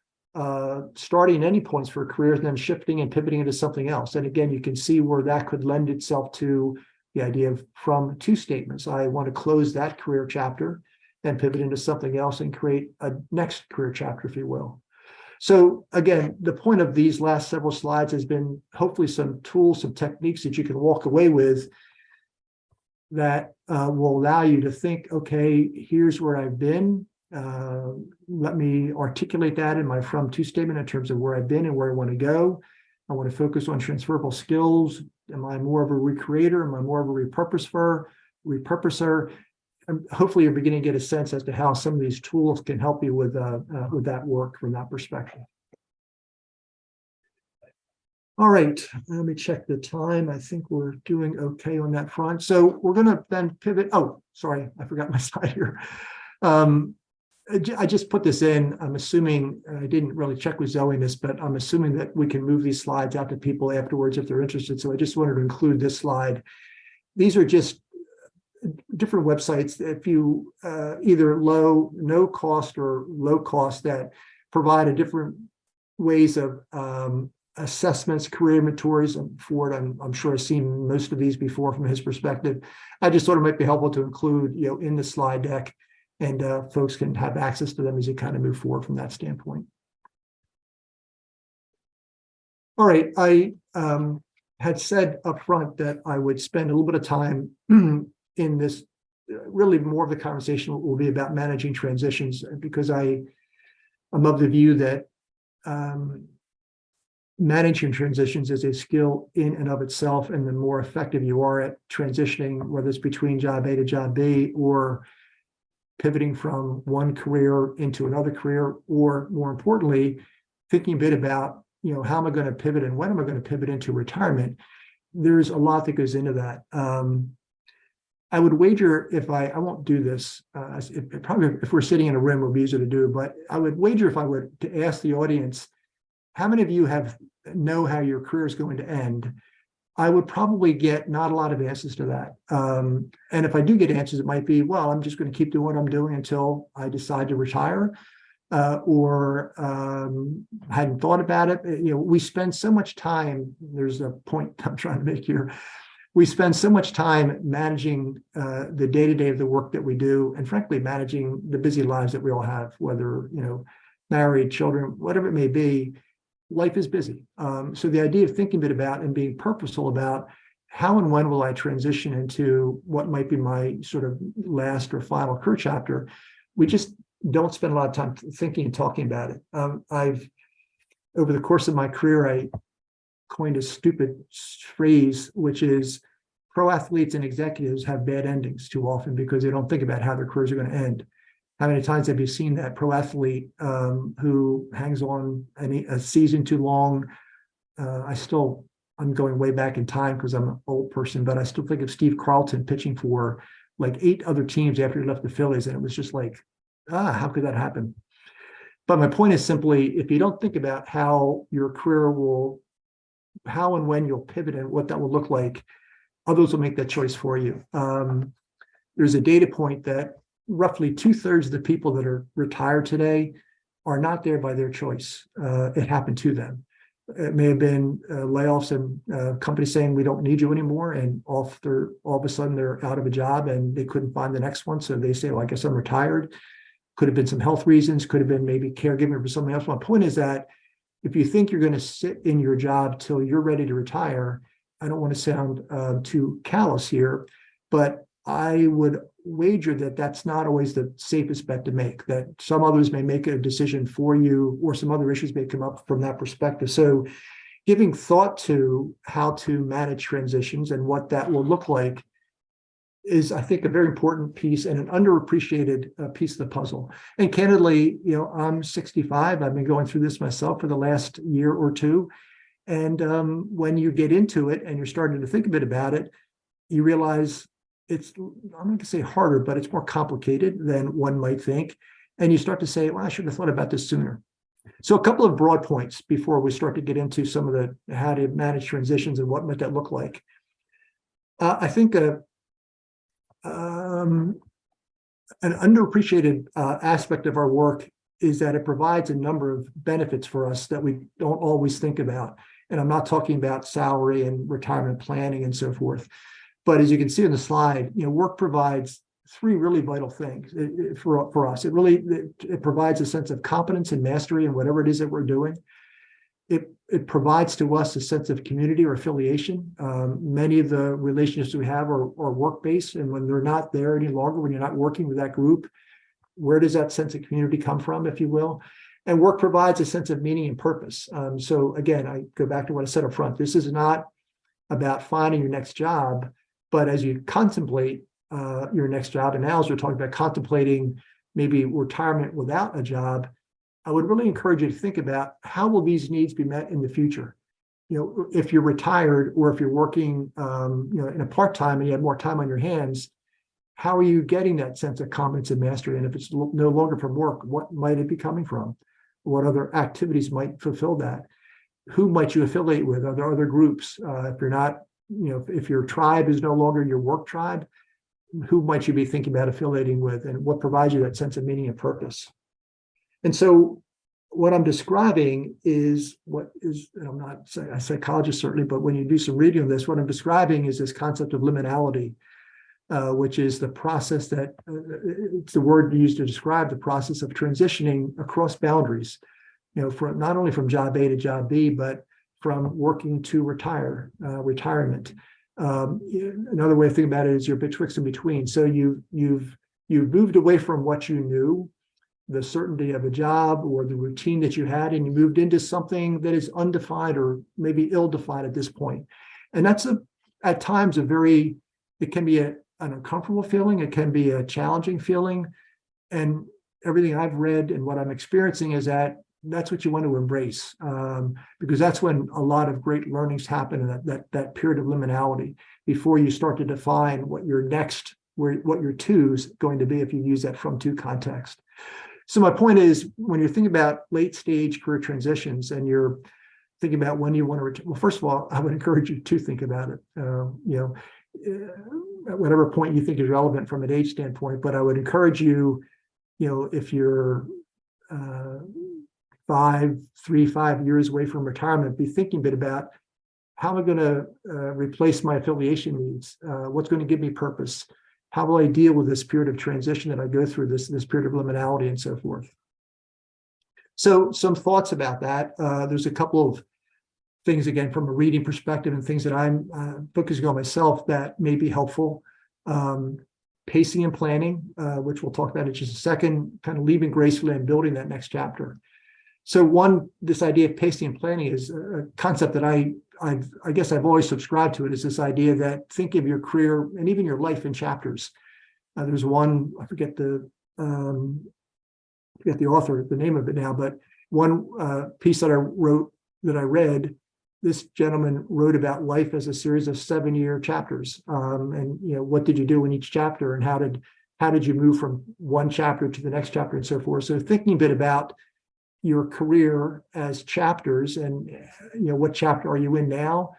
starting any points for a career and then shifting and pivoting into something else. And again, you can see where that could lend itself to the idea of from 2 statements. I want to close that career chapter and pivot into something else and create a next career chapter, if you will. So again, the point of these last several slides has been hopefully some tools, some techniques that you can walk away with that will allow you to think, okay, here's where I've been. Let me articulate that in my from to statement in terms of where I've been and where I want to go. I want to focus on transferable skills. Am I more of a recreator? Am I more of a repurposer? And hopefully you're beginning to get a sense as to how some of these tools can help you with that work from that perspective. All right, let me check the time. I think we're doing okay on that front. So we're going to then pivot. Oh, sorry, I forgot my slide here. I just put this in. I'm assuming, I didn't really check with Zoe this, but I'm assuming that we can move these slides out to people afterwards if they're interested. So I just wanted to include this slide. These are just different websites, if you either no cost or low cost, that provide a different ways of assessments, career inventories. And Ford, I'm sure has seen most of these before from his perspective. I just thought it might be helpful to include, in the slide deck, and folks can have access to them as you kind of move forward from that standpoint. All right, I had said up front that I would spend a little bit of time in this. Really, more of the conversation will be about managing transitions, because I'm of the view that managing transitions is a skill in and of itself, and the more effective you are at transitioning, whether it's between job A to job B, or pivoting from one career into another career, or more importantly, thinking a bit about, how am I going to pivot and when am I going to pivot into retirement? There's a lot that goes into that. I would wager, if I won't do this, probably if we're sitting in a room, it would be easier to do, but I would wager if I were to ask the audience, how many of you know how your career is going to end? I would probably get not a lot of answers to that. And if I do get answers, it might be, well, I'm just going to keep doing what I'm doing until I decide to retire, or hadn't thought about it. We spend so much time, there's a point I'm trying to make here. We spend so much time managing the day-to-day of the work that we do, and frankly, managing the busy lives that we all have, whether, married, children, whatever it may be. Life is busy. So the idea of thinking a bit about and being purposeful about how and when will I transition into what might be my sort of last or final career chapter, we just don't spend a lot of time thinking and talking about it. Over the course of my career, I coined a stupid phrase, which is pro athletes and executives have bad endings too often because they don't think about how their careers are going to end. How many times have you seen that pro athlete who hangs on a season too long? I'm going way back in time because I'm an old person, but I still think of Steve Carlton pitching for like 8 other teams after he left the Phillies. And it was just like, how could that happen? But my point is simply, if you don't think about how your career how and when you'll pivot and what that will look like, others will make that choice for you. There's a data point that roughly 2/3 of the people that are retired today are not there by their choice. It happened to them. It may have been layoffs and companies saying we don't need you anymore, and all of a sudden they're out of a job and they couldn't find the next one, so they say, well, I guess I'm retired. Could have been some health reasons, could have been maybe caregiving for somebody else. My point is that if you think you're going to sit in your job till you're ready to retire, I don't want to sound too callous here, but I would wager that that's not always the safest bet to make, that some others may make a decision for you, or some other issues may come up from that perspective. So giving thought to how to manage transitions and what that will look like is, I think, a very important piece and an underappreciated piece of the puzzle. And candidly, I'm 65. I've been going through this myself for the last year or two. And when you get into it and you're starting to think a bit about it, you realize it's, I'm not going to say harder, but it's more complicated than one might think. And you start to say, well, I should have thought about this sooner. So a couple of broad points before we start to get into some of the how to manage transitions and what might that look like. I think an underappreciated aspect of our work is that it provides a number of benefits for us that we don't always think about. And I'm not talking about salary and retirement planning and so forth. But as you can see on the slide, work provides three really vital things for us. It provides a sense of competence and mastery in whatever it is that we're doing. It provides to us a sense of community or affiliation. Many of the relationships we have are work-based, and when they're not there any longer, when you're not working with that group, where does that sense of community come from, if you will? And work provides a sense of meaning and purpose. So again, I go back to what I said up front. This is not about finding your next job, but as you contemplate your next job, and now as we're talking about contemplating maybe retirement without a job, I would really encourage you to think about how will these needs be met in the future. If you're retired or if you're working, in a part-time and you have more time on your hands, how are you getting that sense of competence and mastery? And if it's no longer from work, what might it be coming from? What other activities might fulfill that? Who might you affiliate with? Are there other groups? If you're not, if your tribe is no longer your work tribe, who might you be thinking about affiliating with, and what provides you that sense of meaning and purpose? And so what I'm describing is and I'm not a psychologist certainly, but when you do some reading on this, what I'm describing is this concept of liminality, which is the process that, it's the word used to describe the process of transitioning across boundaries, from not only from job A to job B, but from working to retirement. Another way of thinking about it is you're betwixt and between. So you've moved away from what you knew, the certainty of a job or the routine that you had, and you moved into something that is undefined or maybe ill-defined at this point. And that's at times it can be an uncomfortable feeling, it can be a challenging feeling. And everything I've read and what I'm experiencing is that that's what you want to embrace, because that's when a lot of great learnings happen in that period of liminality before you start to define what your to is going to be if you use that from to context. So my point is, when you're thinking about late stage career transitions and you're thinking about when you want to retire, well, first of all, I would encourage you to think about it, at whatever point you think is relevant from an age standpoint. But I would encourage you, if you're 5 years away from retirement, be thinking a bit about how am I going to replace my affiliation needs? What's going to give me purpose? How will I deal with this period of transition that I go through, this period of liminality and so forth? So some thoughts about that. There's a couple of things, again, from a reading perspective and things that I'm focusing on myself that may be helpful. Pacing and planning, which we'll talk about in just a second, kind of leaving gracefully and building that next chapter. So this idea of pacing and planning is a concept that I guess I've always subscribed to it, is this idea that think of your career and even your life in chapters. There's one, I forget the author, the name of it now, but one piece that I read, this gentleman wrote about life as a series of 7-year chapters. And what did you do in each chapter, and how did you move from one chapter to the next chapter and so forth. So thinking a bit about your career as chapters, and what chapter are you in now?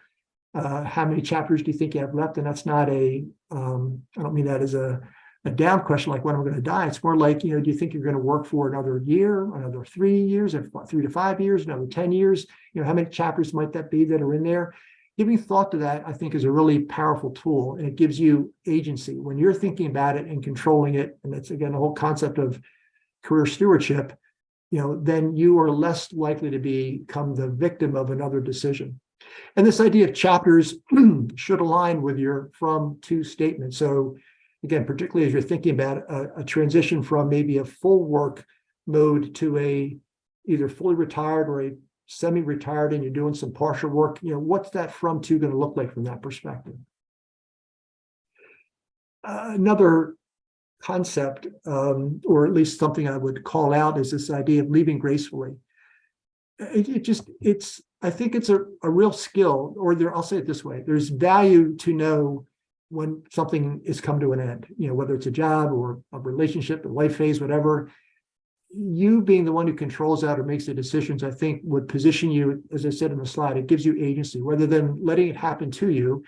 How many chapters do you think you have left? And that's not I don't mean that as a a down question like when am I going to die? It's more like, do you think you're going to work for another year, another 3 years, or 3 to 5 years, another 10 years? How many chapters might that be that are in there? Giving thought to that, I think, is a really powerful tool, and it gives you agency when you're thinking about it and controlling it. And that's, again, the whole concept of career stewardship. Then you are less likely to become the victim of another decision. And this idea of chapters should align with your from to statement. So again, particularly as you're thinking about a transition from maybe a full work mode to a either fully retired or a semi-retired, and you're doing some partial work, what's that from to going to look like from that perspective? Another concept, or at least something I would call out, is this idea of leaving gracefully. I think it's a real skill, or I'll say it this way: there's value to know when something is come to an end, whether it's a job or a relationship, a life phase, whatever. You being the one who controls that or makes the decisions, I think, would position you, as I said in the slide, it gives you agency rather than letting it happen to you.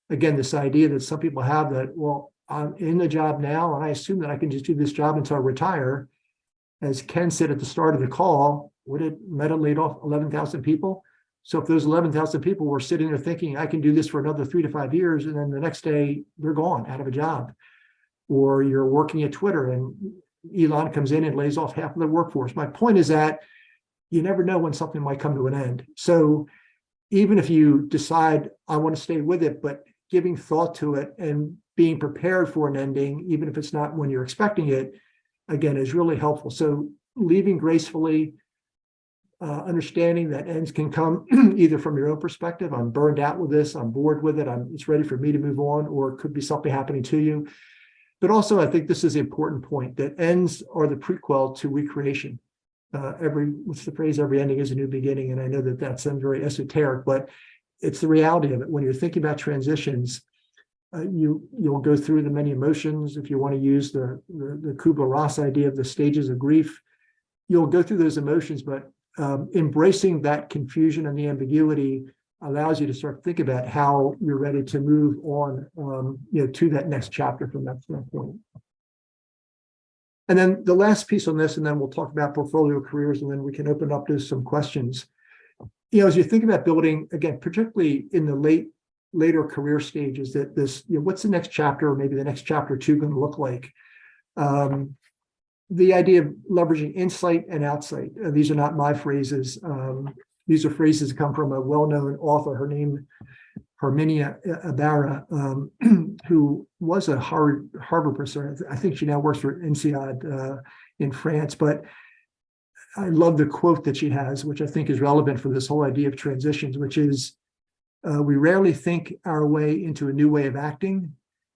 Again, this idea that some people have that, well, I'm in the job now, and I assume that I can just do this job until I retire. As Ken said at the start of the call, Meta laid off 11,000 people. So if those 11,000 people were sitting there thinking, I can do this for another 3 to 5 years, and then the next day they're gone, out of a job. Or you're working at Twitter and Elon comes in and lays off half of the workforce. My point is that you never know when something might come to an end. So even if you decide I want to stay with it, but giving thought to it and being prepared for an ending, even if it's not when you're expecting it, again, is really helpful. So leaving gracefully, understanding that ends can come either from your own perspective, I'm burned out with this, I'm bored with it, it's ready for me to move on, or it could be something happening to you. But also, I think this is the important point, that ends are the prequel to recreation. What's the phrase? Every ending is a new beginning. And I know that sounds very esoteric, but it's the reality of it. When you're thinking about transitions, you'll go through the many emotions. If you want to use the Kubler-Ross idea of the stages of grief, you'll go through those emotions, but embracing that confusion and the ambiguity allows you to start to think about how you're ready to move on, to that next chapter from that standpoint. And then the last piece on this, and then we'll talk about portfolio careers, and then we can open up to some questions. As you think about building, again, particularly in the later career stages, that this, what's the next chapter, or maybe the next chapter 2 going to look like? The idea of leveraging insight and outsight. These are not my phrases. These are phrases that come from a well-known author. Her name, Herminia Ibarra, who was a Harvard professor. I think she now works for INSEAD in France. But I love the quote that she has, which I think is relevant for this whole idea of transitions, which is, we rarely think our way into a new way of acting.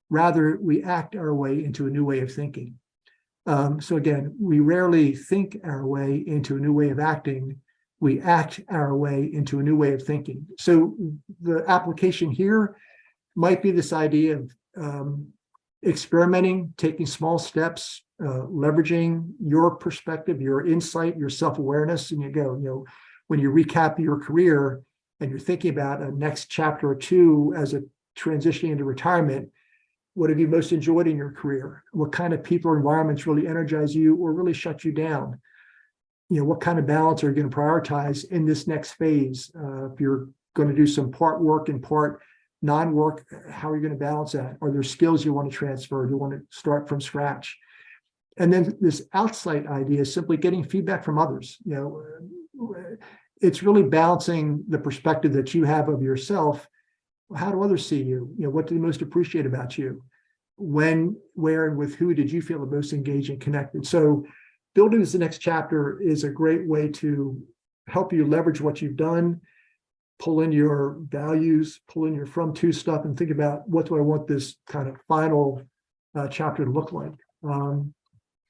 Rather, we act our way into a new way of thinking. So again, we rarely think our way into a new way of acting. We act our way into a new way of thinking. So the application here might be this idea of experimenting, taking small steps, leveraging your perspective, your insight, your self-awareness, and when you recap your career and you're thinking about a next chapter or 2 as a transitioning into retirement, what have you most enjoyed in your career? What kind of people or environments really energize you or really shut you down? What kind of balance are you going to prioritize in this next phase? If you're going to do some part work and part non-work, how are you going to balance that? Are there skills you want to transfer? Do you want to start from scratch? And then this outside idea is simply getting feedback from others. It's really balancing the perspective that you have of yourself. How do others see you? What do they most appreciate about you? When, where, and with who did you feel the most engaged and connected? So building this next chapter is a great way to help you leverage what you've done, pull in your values, pull in your from to stuff, and think about, what do I want this kind of final chapter to look like?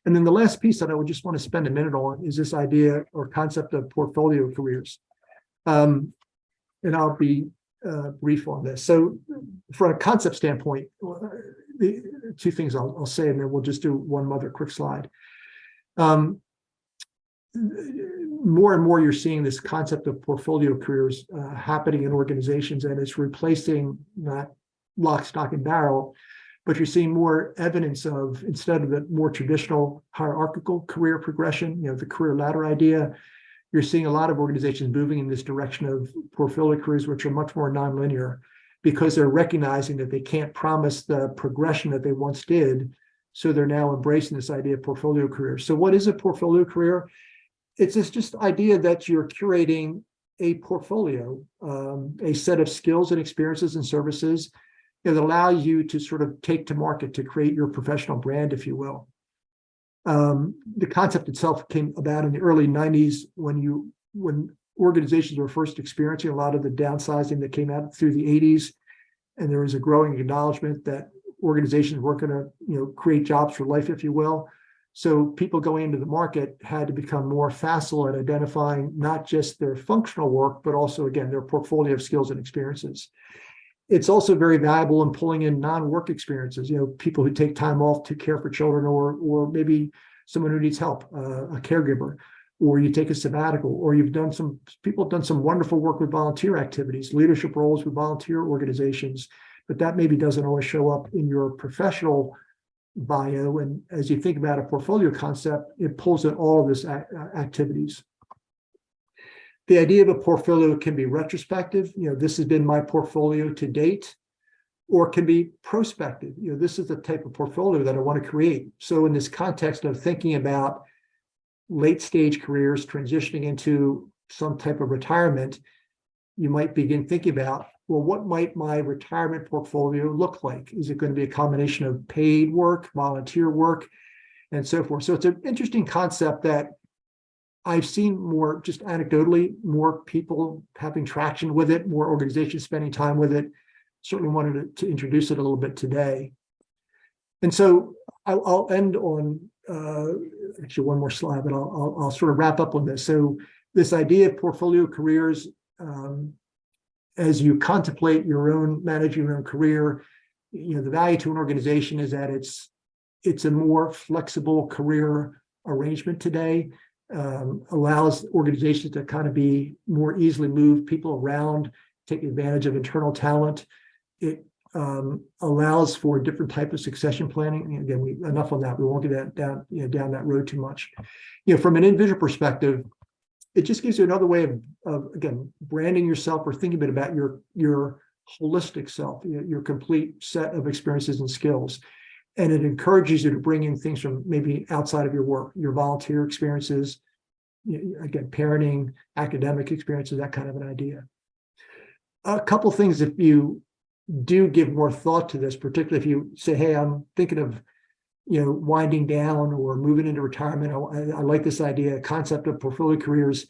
And then the last piece that I would just want to spend a minute on is this idea or concept of portfolio careers. And I'll be brief on this. So from a concept standpoint, the 2 things I'll say, and then we'll just do one other quick slide. More and more you're seeing this concept of portfolio careers happening in organizations, and it's replacing, not lock, stock, and barrel, but you're seeing more evidence of, instead of the more traditional hierarchical career progression, the career ladder idea, you're seeing a lot of organizations moving in this direction of portfolio careers, which are much more nonlinear, because they're recognizing that they can't promise the progression that they once did. So they're now embracing this idea of portfolio careers. So what is a portfolio career? It's this just idea that you're curating a portfolio, a set of skills and experiences and services that allow you to sort of take to market to create your professional brand, if you will. The concept itself came about in the early 90s when organizations were first experiencing a lot of the downsizing that came out through the 80s, and there was a growing acknowledgement that organizations weren't going to create jobs for life, if you will. So people going into the market had to become more facile at identifying not just their functional work, but also, again, their portfolio of skills and experiences. It's also very valuable in pulling in non-work experiences, people who take time off to care for children, or maybe someone who needs help, a caregiver, or you take a sabbatical, or people have done some wonderful work with volunteer activities, leadership roles with volunteer organizations, but that maybe doesn't always show up in your professional bio. And as you think about a portfolio concept, it pulls in all of this activities. The idea of a portfolio can be retrospective. This has been my portfolio to date, or can be prospective. This is the type of portfolio that I want to create. So in this context of thinking about late stage careers transitioning into some type of retirement, you might begin thinking about, well, what might my retirement portfolio look like? Is it going to be a combination of paid work, volunteer work, and so forth? So it's an interesting concept that I've seen more, just anecdotally, more people having traction with it, more organizations spending time with it. Certainly wanted to introduce it a little bit today. And so I'll end on actually one more slide, but I'll sort of wrap up on this. So this idea of portfolio careers, as you contemplate managing your own career, the value to an organization is that it's a more flexible career arrangement today. Allows organizations to kind of be more easily move people around, take advantage of internal talent. It allows for different type of succession planning. Again, enough on that. We won't get down that road too much. From an individual perspective, it just gives you another way of again, branding yourself or thinking a bit about your holistic self, your complete set of experiences and skills. And it encourages you to bring in things from maybe outside of your work, your volunteer experiences, again, parenting, academic experiences, that kind of an idea. A couple things, if you do give more thought to this, particularly if you say, hey, I'm thinking of winding down or moving into retirement. I like this idea, concept of portfolio careers.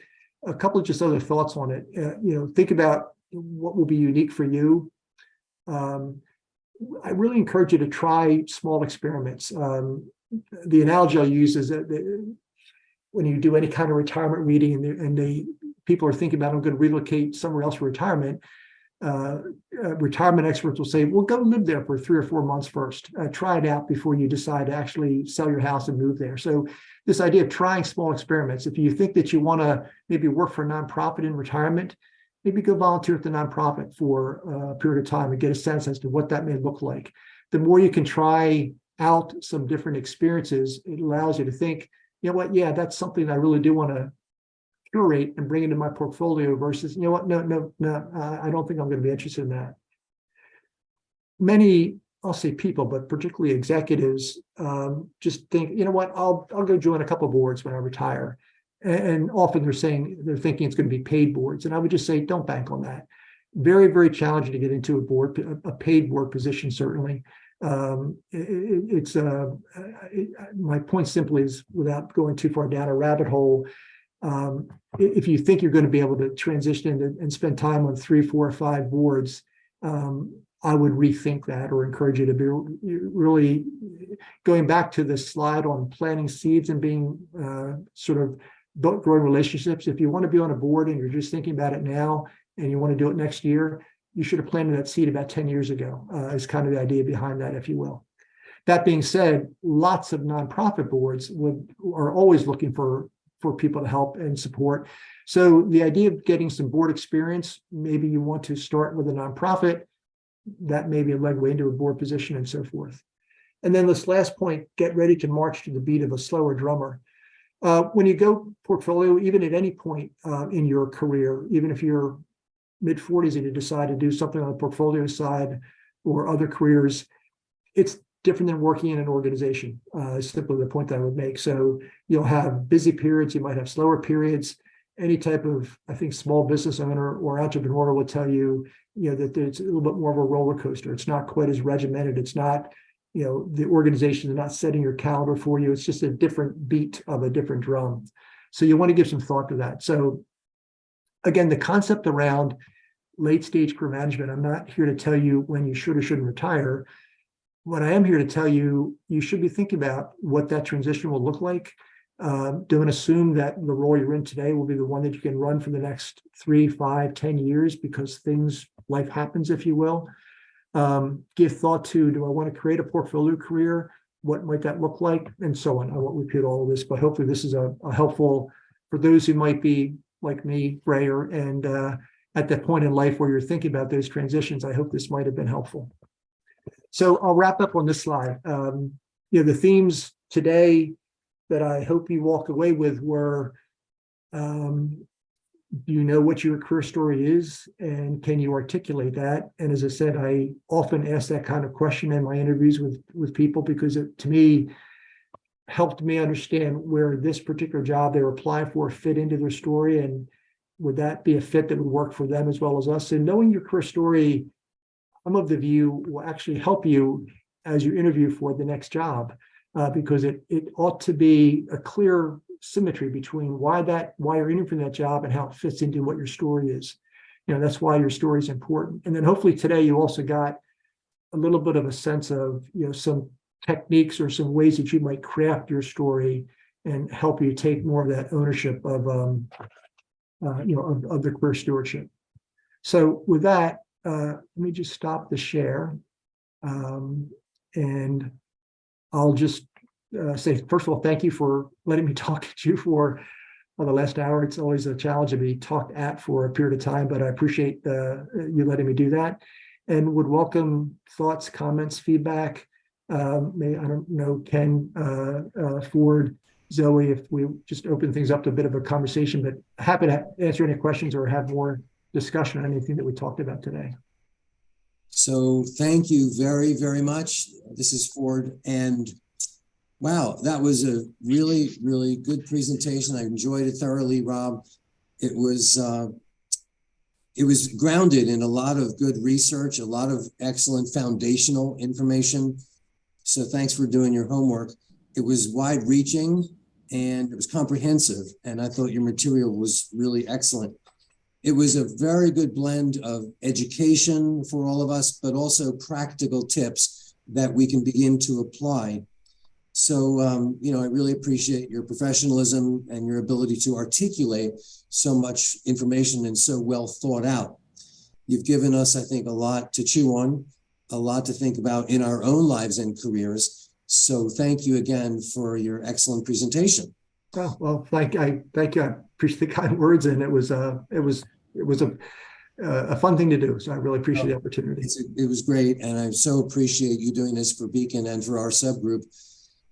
A couple of just other thoughts on it. Think about what will be unique for you. I really encourage you to try small experiments. The analogy I'll use is that when you do any kind of retirement reading and people are thinking about, I'm going to relocate somewhere else for retirement, retirement experts will say, well, go live there for 3 or 4 months first. Try it out before you decide to actually sell your house and move there. So this idea of trying small experiments, if you think that you want to maybe work for a nonprofit in retirement, maybe go volunteer at the nonprofit for a period of time and get a sense as to what that may look like. The more you can try out some different experiences, it allows you to think, you know what, yeah, that's something I really do want to curate and bring into my portfolio versus, no, I don't think I'm going to be interested in that. Many, I'll say people, but particularly executives, just think, you know what, I'll go join a couple of boards when I retire. And often they're thinking it's going to be paid boards. And I would just say, don't bank on that. Very, very challenging to get into a paid board position, certainly. My point simply is, without going too far down a rabbit hole, if you think you're going to be able to transition and spend time on 3, 4, or 5 boards, I would rethink that, or encourage you to be really going back to the slide on planting seeds and being sort of growing relationships. If you want to be on a board and you're just thinking about it now and you want to do it next year, you should have planted that seed about 10 years ago, is kind of the idea behind that, if you will. That being said, lots of nonprofit boards are always looking for people to help and support. So the idea of getting some board experience, maybe you want to start with a nonprofit, that may be a leg way into a board position and so forth. And then this last point, get ready to march to the beat of a slower drummer. When you go portfolio, even at any point in your career, even if you're mid-40s and you decide to do something on the portfolio side or other careers, it's different than working in an organization, is simply the point that I would make. So you'll have busy periods, you might have slower periods. Any type of, I think, small business owner or entrepreneur will tell you, that it's a little bit more of a roller coaster. It's not quite as regimented. It's not, the organization is not setting your calendar for you. It's just a different beat of a different drum. So you want to give some thought to that. So again, the concept around late stage career management, I'm not here to tell you when you should or shouldn't retire. What I am here to tell you, you should be thinking about what that transition will look like. Don't assume that the role you're in today will be the one that you can run for the next 3, 5, 10 years, because life happens, if you will. Give thought to, do I want to create a portfolio career? What might that look like? And so on. I won't repeat all of this, but hopefully this is a helpful for those who might be like me, grayer, and at that point in life where you're thinking about those transitions. I hope this might have been helpful. So I'll wrap up on this slide. The themes today that I hope you walk away with were, do you know what your career story is, and can you articulate that? And as I said, I often ask that kind of question in my interviews with people, because it, to me, helped me understand where this particular job they were applying for fit into their story, and would that be a fit that would work for them as well as us. And knowing your career story, I'm of the view, will actually help you as you interview for the next job, because it ought to be a clear symmetry between why you're interviewing for that job and how it fits into what your story is. That's why your story is important. And then hopefully today you also got a little bit of a sense of some techniques or some ways that you might craft your story and help you take more of that ownership of of the career stewardship. So with that, let me just stop the share, and I'll just say, first of all, thank you for letting me talk at you for the last hour. It's always a challenge to be talked at for a period of time, but I appreciate you letting me do that, and would welcome thoughts, comments, feedback. I don't know, Ken, Ford, Zoe, if we just open things up to a bit of a conversation, but happy to answer any questions or have more discussion on anything that we talked about today. So thank you very, very much. This is Ford, and wow, that was a really, really good presentation. I enjoyed it thoroughly, Rob. It was grounded in a lot of good research, a lot of excellent foundational information. So thanks for doing your homework. It was wide-reaching and it was comprehensive, and I thought your material was really excellent. It was a very good blend of education for all of us, but also practical tips that we can begin to apply. So, I really appreciate your professionalism and your ability to articulate so much information and so well thought out. You've given us, I think, a lot to chew on, a lot to think about in our own lives and careers. So thank you again for your excellent presentation. Oh, well, thank you. I appreciate the kind words, and it was a fun thing to do. So I really appreciate the opportunity. It was great, and I so appreciate you doing this for Beacon and for our subgroup.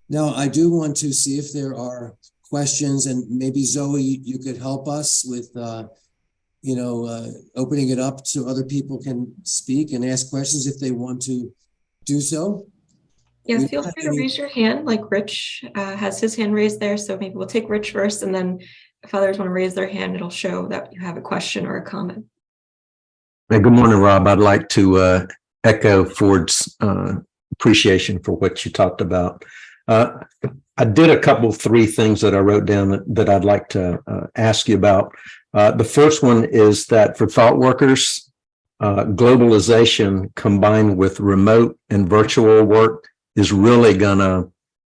Now, I do want to see if there are questions, and maybe Zoe, you could help us with, opening it up so other people can speak and ask questions if they want to do so. Yeah, feel free to raise your hand, like Rich has his hand raised there. So maybe we'll take Rich first, and then if others want to raise their hand, it'll show that you have a question or a comment. Hey, good morning, Rob. I'd like to echo Ford's appreciation for what you talked about. I did three things that I wrote down that I'd like to ask you about. The first one is that for thought workers, globalization combined with remote and virtual work is really going to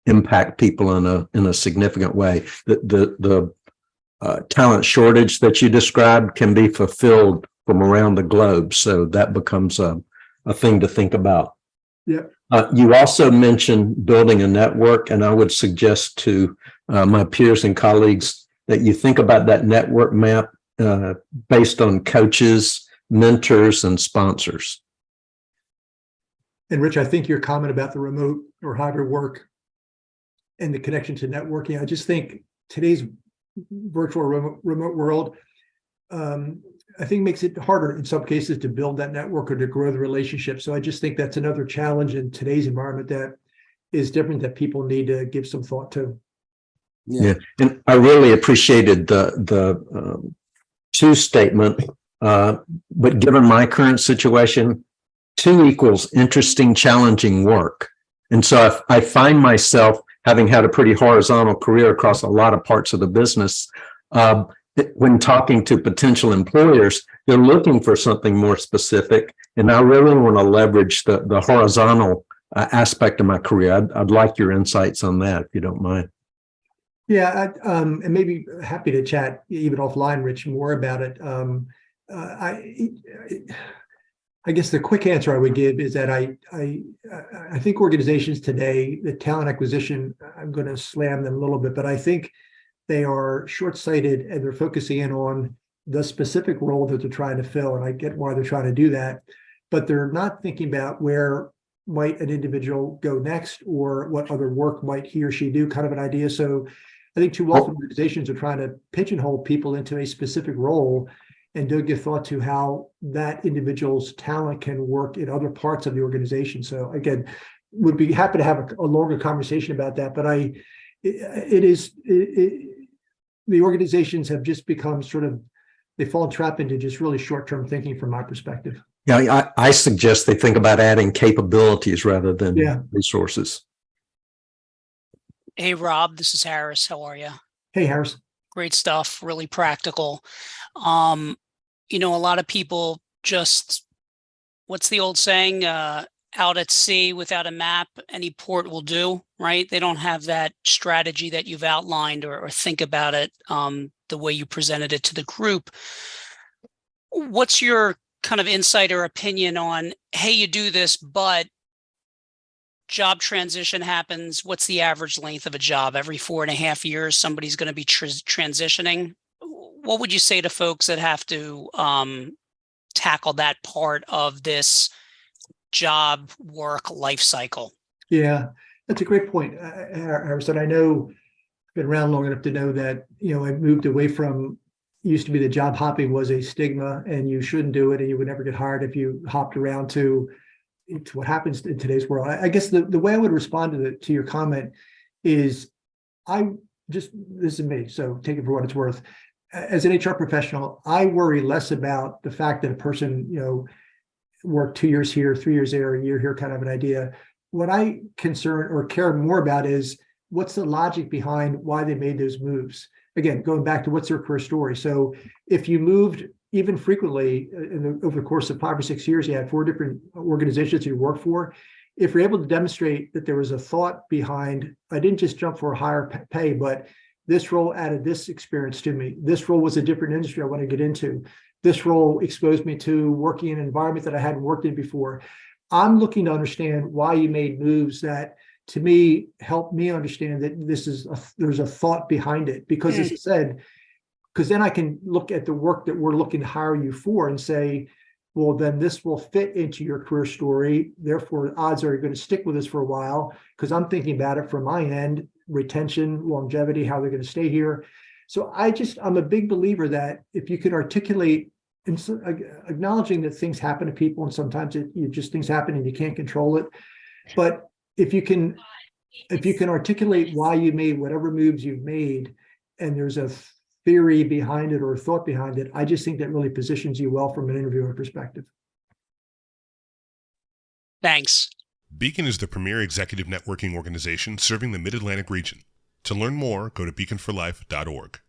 impact people in a significant way. The talent shortage that you described can be fulfilled from around the globe, so that becomes a thing to think about. Yeah. You also mentioned building a network, and I would suggest to my peers and colleagues that you think about that network map based on coaches, mentors, and sponsors. And Rich, I think your comment about the remote or hybrid work and the connection to networking, I just think today's virtual remote world, I think makes it harder in some cases to build that network or to grow the relationship. So I just think that's another challenge in today's environment that is different, that people need to give some thought to. Yeah. And I really appreciated the two statement, but given my current situation, 2 equals interesting, challenging work. And so I find myself, having had a pretty horizontal career across a lot of parts of the business, when talking to potential employers, they're looking for something more specific. And I really want to leverage the horizontal aspect of my career. I'd like your insights on that, if you don't mind. Yeah, and maybe happy to chat even offline, Rich, more about it. I guess the quick answer I would give is that I think organizations today, the talent acquisition, I'm going to slam them a little bit, but I think they are short-sighted and they're focusing in on the specific role that they're trying to fill. And I get why they're trying to do that, but they're not thinking about where might an individual go next or what other work might he or she do, kind of an idea. So I think too often organizations are trying to pigeonhole people into a specific role and don't give thought to how that individual's talent can work in other parts of the organization. So again, would be happy to have a longer conversation about that, but the organizations have just become they fall trap into just really short-term thinking from my perspective. Yeah, I suggest they think about adding capabilities rather than resources. Hey, Rob, this is Harris. How are you? Hey, Harris. Great stuff. Really practical. A lot of people just, what's the old saying? Out at sea without a map, any port will do, right? They don't have that strategy that you've outlined or think about it the way you presented it to the group. What's your kind of insight or opinion on, hey, you do this, but job transition happens? What's the average length of a job? Every 4.5 years, somebody's going to be transitioning. What would you say to folks that have to tackle that part of this job work life cycle? Yeah, that's a great point, Harrison. I know I've been around long enough to know that, I moved away from, used to be the job hopping was a stigma and you shouldn't do it and you would never get hired if you hopped around to what happens in today's world. I guess the way I would respond to your comment is this is me, so take it for what it's worth. As an HR professional, I worry less about the fact that a person, worked 2 years here, 3 years there, a year here, kind of an idea. What I care more about is what's the logic behind why they made those moves. Again, going back to what's their career story. So if you moved even frequently over the course of 5 or 6 years, you had 4 different organizations you worked for. If you're able to demonstrate that there was a thought behind, I didn't just jump for a higher pay, but this role added this experience to me. This role was a different industry I want to get into. This role exposed me to working in an environment that I hadn't worked in before. I'm looking to understand why you made moves that, to me, help me understand that there's a thought behind it. Because as I said, because then I can look at the work that we're looking to hire you for and say, well, then this will fit into your career story. Therefore, odds are you're going to stick with us for a while, because I'm thinking about it from my end, retention, longevity, how they're going to stay here. So I'm a big believer that if you can articulate, and acknowledging that things happen to people and sometimes things happen and you can't control it. But if you can articulate why you made whatever moves you've made, and there's a theory behind it or a thought behind it, I just think that really positions you well from an interviewer perspective. Thanks. Beacon is the premier executive networking organization serving the Mid-Atlantic region. To learn more, go to beaconforlife.org.